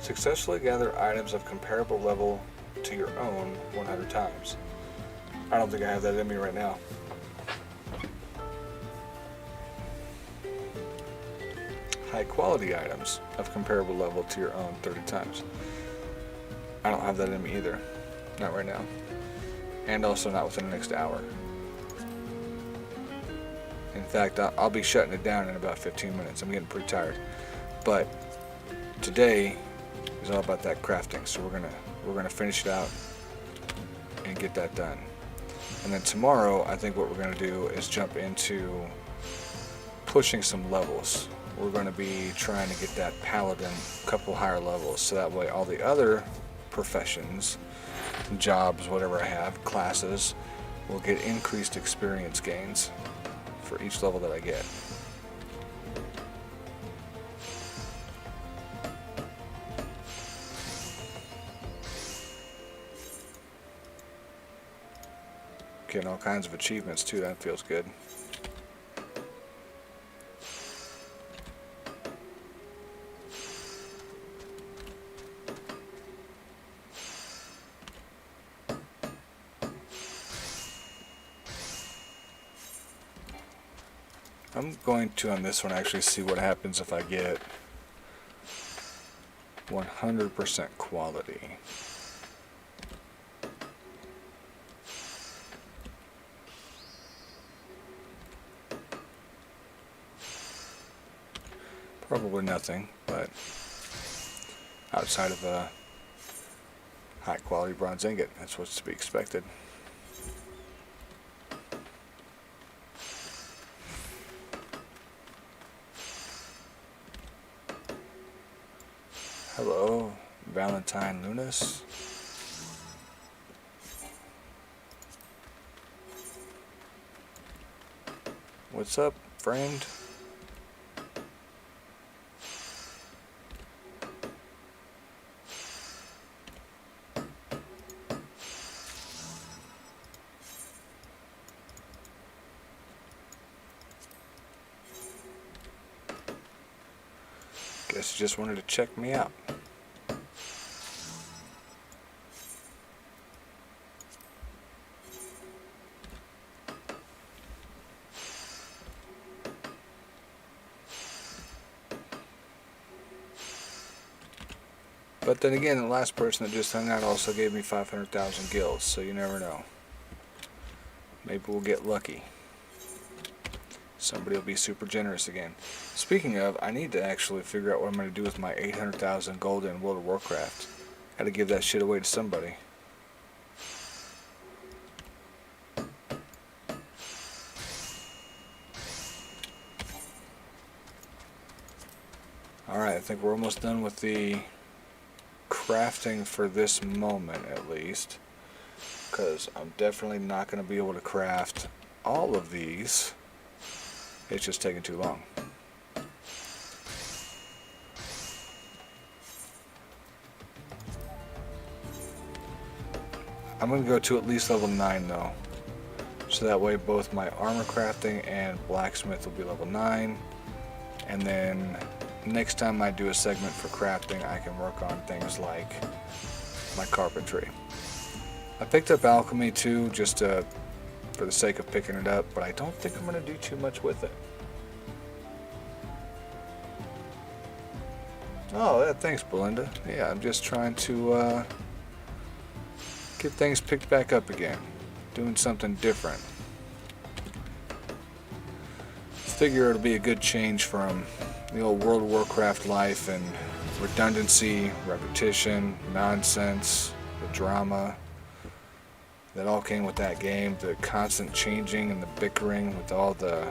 Successfully gather items of comparable level to your own 100 times. I don't think I have that in me right now. High quality items of comparable level to your own 30 times. I don't have that in me either. Not right now. And also not within the next hour. In fact, I'll be shutting it down in about 15 minutes. I'm getting pretty tired. But today is all about that crafting, so we're gonna finish it out and get that done. And then tomorrow, I think what we're gonna do is jump into pushing some levels. We're gonna be trying to get that paladin a couple higher levels, so that way all the other professions, jobs, whatever I have, classes, will get increased experience gains for each level that I get. Getting all kinds of achievements too, that feels good. I'm going to, on this one, actually see what happens if I get 100% quality. Probably nothing, but outside of a high quality bronze ingot, that's what's to be expected. Hello, Valentine Lunas. What's up, friend? Guess you just wanted to check me out. But then again, the last person that just hung out also gave me 500,000 gills, so you never know. Maybe we'll get lucky. Somebody will be super generous again. Speaking of, I need to actually figure out what I'm going to do with my 800,000 gold in World of Warcraft. Got to give that shit away to somebody. Alright, I think we're almost done with the crafting for this moment, at least. Because I'm definitely not going to be able to craft all of these. It's just taking too long. I'm going to go to at least level 9 though. So that way both my armor crafting and blacksmith will be level 9. And then next time I do a segment for crafting, I can work on things like my carpentry. I picked up alchemy too, just for the sake of picking it up, but I don't think I'm going to do too much with it. Oh, yeah, thanks, Belinda. Yeah, I'm just trying to get things picked back up again. Doing something different. Figure it'll be a good change from the old World of Warcraft life and redundancy, repetition, nonsense, the drama that all came with that game, the constant changing and the bickering with all the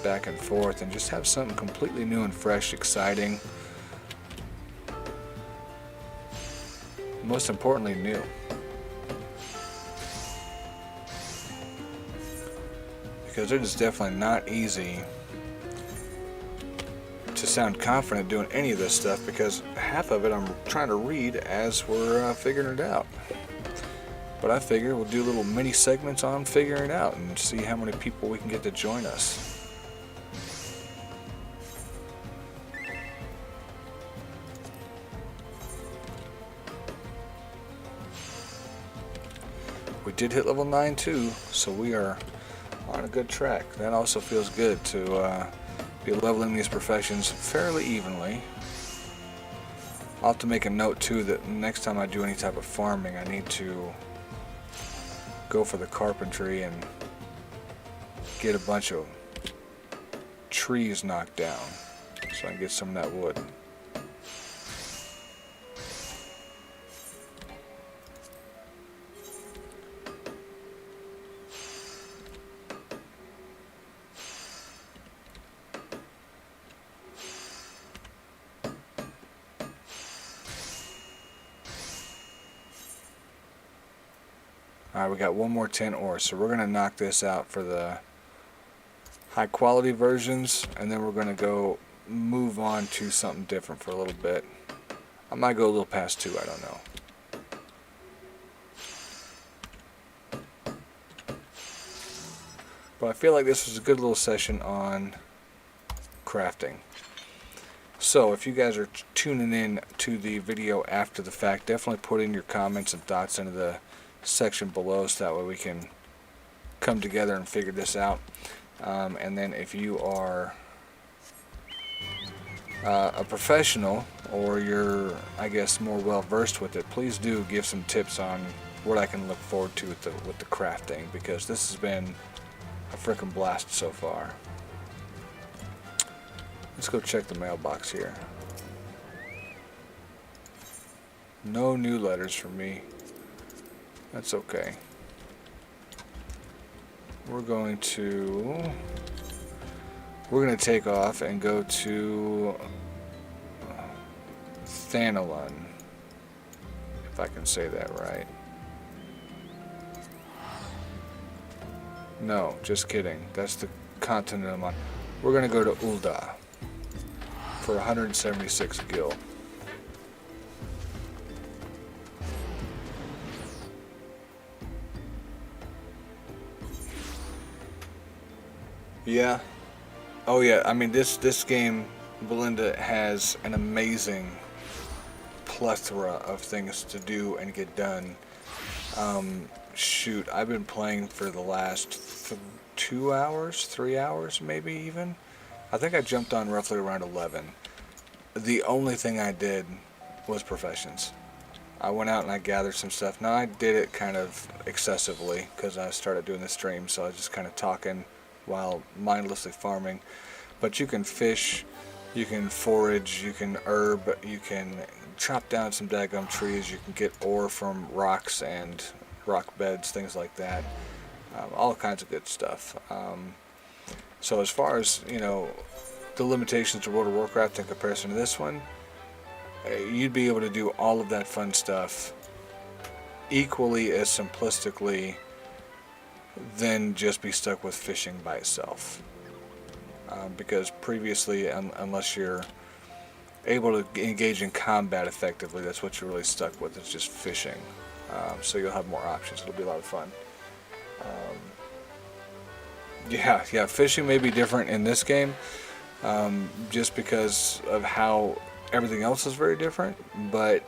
back and forth, and just have something completely new and fresh, exciting. Most importantly, new. Because it is definitely not easy to sound confident doing any of this stuff, because half of it I'm trying to read as we're figuring it out. But I figure we'll do little mini segments on figuring it out and see how many people we can get to join us. We did hit level 9 too, so we are on a good track. That also feels good to be leveling these professions fairly evenly. I'll have to make a note too that next time I do any type of farming, I need to go for the carpentry and get a bunch of trees knocked down so I can get some of that wood. Alright, we got one more tin ore, so we're going to knock this out for the high quality versions, and then we're going to go move on to something different for a little bit. I might go a little past 2, I don't know. But I feel like this was a good little session on crafting. So if you guys are tuning in to the video after the fact, definitely put in your comments and thoughts into the section below so that way we can come together and figure this out. And then if you are a professional, or you're, I guess, more well versed with it, please do give some tips on what I can look forward to with the crafting, because this has been a freaking blast so far. Let's go check the mailbox here. No new letters from me. That's okay. We're going to take off and go to Thanalun, if I can say that right. No, just kidding. That's the continent I'm on. We're going to go to Ul'dah for 176 gil. Yeah. Oh yeah, I mean this game, Belinda, has an amazing plethora of things to do and get done. Shoot, I've been playing for the last 2 hours, 3 hours maybe even. I think I jumped on roughly around 11. The only thing I did was professions. I went out and I gathered some stuff. Now I did it kind of excessively because I started doing the stream, so I was just kind of talking while mindlessly farming. But you can fish, you can forage, you can herb, you can chop down some daggum trees, you can get ore from rocks and rock beds, things like that. All kinds of good stuff. So as far as, the limitations of World of Warcraft in comparison to this one, you'd be able to do all of that fun stuff equally as simplistically than just be stuck with fishing by itself. Because previously, unless you're able to engage in combat effectively, that's what you're really stuck with, it's just fishing. So you'll have more options. It'll be a lot of fun. Yeah, fishing may be different in this game, just because of how everything else is very different, but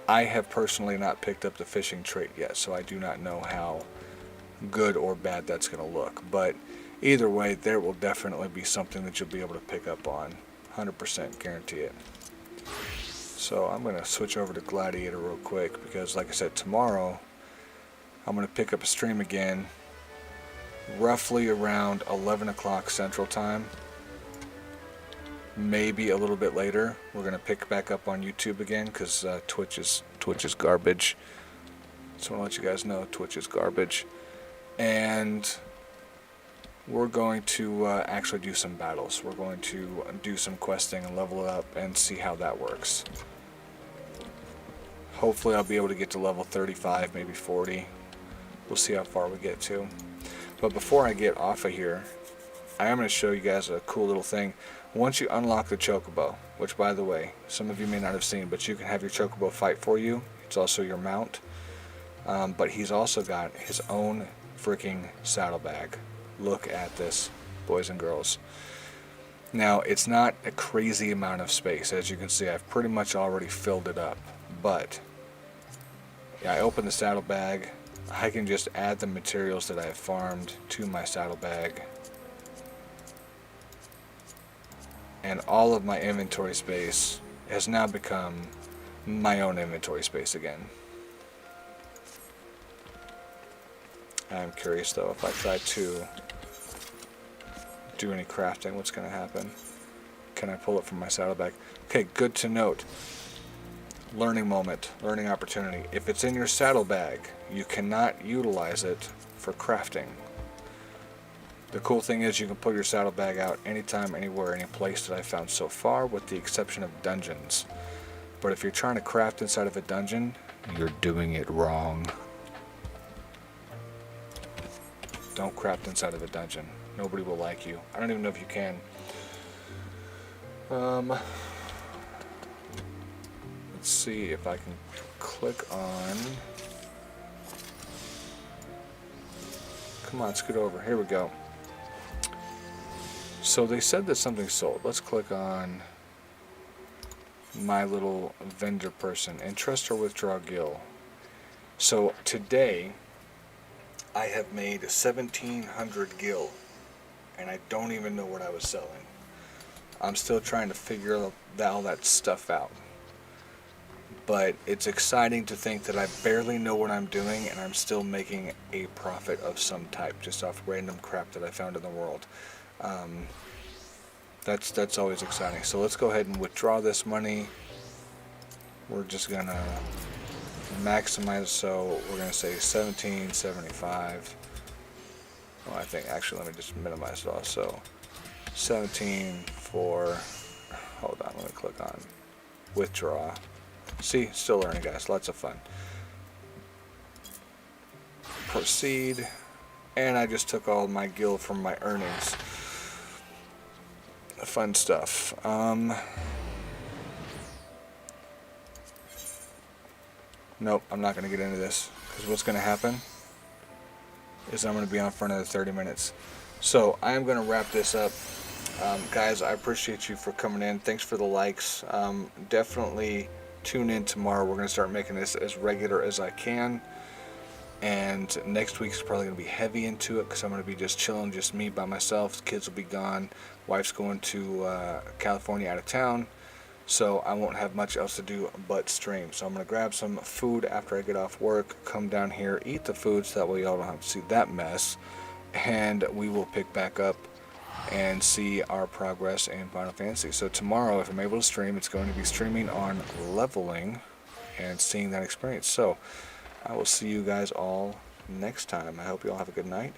I have personally not picked up the fishing trait yet, so I do not know how good or bad that's going to look. But either way, there will definitely be something that you'll be able to pick up on. 100% guarantee it. So I'm going to switch over to Gladiator real quick, because like I said, tomorrow I'm going to pick up a stream again, roughly around 11 o'clock Central Time. Maybe a little bit later. We're going to pick back up on YouTube again, because Twitch is garbage. Just want to let you guys know Twitch is garbage. And we're going to actually do some battles. We're going to do some questing and level it up and see how that works. Hopefully I'll be able to get to level 35, maybe 40. We'll see how far we get to. But before I get off of here, I am going to show you guys a cool little thing. Once you unlock the Chocobo, which by the way, some of you may not have seen, but you can have your Chocobo fight for you. It's also your mount. But he's also got his own freaking saddlebag. Look at this, boys and girls. Now, it's not a crazy amount of space. As you can see, I've pretty much already filled it up. But I open the saddlebag. I can just add the materials that I have farmed to my saddlebag. And all of my inventory space has now become my own inventory space again. I'm curious though, if I try to do any crafting, what's going to happen? Can I pull it from my saddlebag? Okay, good to note. Learning moment, learning opportunity. If it's in your saddlebag, you cannot utilize it for crafting. The cool thing is you can pull your saddlebag out anytime, anywhere, any place that I've found so far, with the exception of dungeons. But if you're trying to craft inside of a dungeon, you're doing it wrong. Don't craft inside of a dungeon. Nobody will like you. I don't even know if you can. Let's see if I can click on... Come on, scoot over. Here we go. So they said that something sold. Let's click on my little vendor person. Entrust or withdraw gil. So today I have made 1,700 gil, and I don't even know what I was selling. I'm still trying to figure all that stuff out. But it's exciting to think that I barely know what I'm doing, and I'm still making a profit of some type just off random crap that I found in the world. That's always exciting. So let's go ahead and withdraw this money. We're just gonna maximize, so we're gonna say 1775. Well, I think actually let me just minimize it all. So 17 for, hold on, let me click on withdraw. See, still learning, guys. Lots of fun. Proceed, and I just took all my gil from my earnings. Fun stuff. Nope, I'm not going to get into this, because what's going to happen is I'm going to be on for another 30 minutes. So I am going to wrap this up. Guys, I appreciate you for coming in. Thanks for the likes. Definitely tune in tomorrow. We're going to start making this as regular as I can. And next week's probably going to be heavy into it, because I'm going to be just chilling, just me by myself. The kids will be gone. Wife's going to California out of town. So I won't have much else to do but stream. So I'm going to grab some food after I get off work, come down here, eat the food, so that way y'all don't have to see that mess. and we will pick back up and see our progress in Final Fantasy. So tomorrow, if I'm able to stream, it's going to be streaming on leveling and seeing that experience. So I will see you guys all next time. I hope you all have a good night.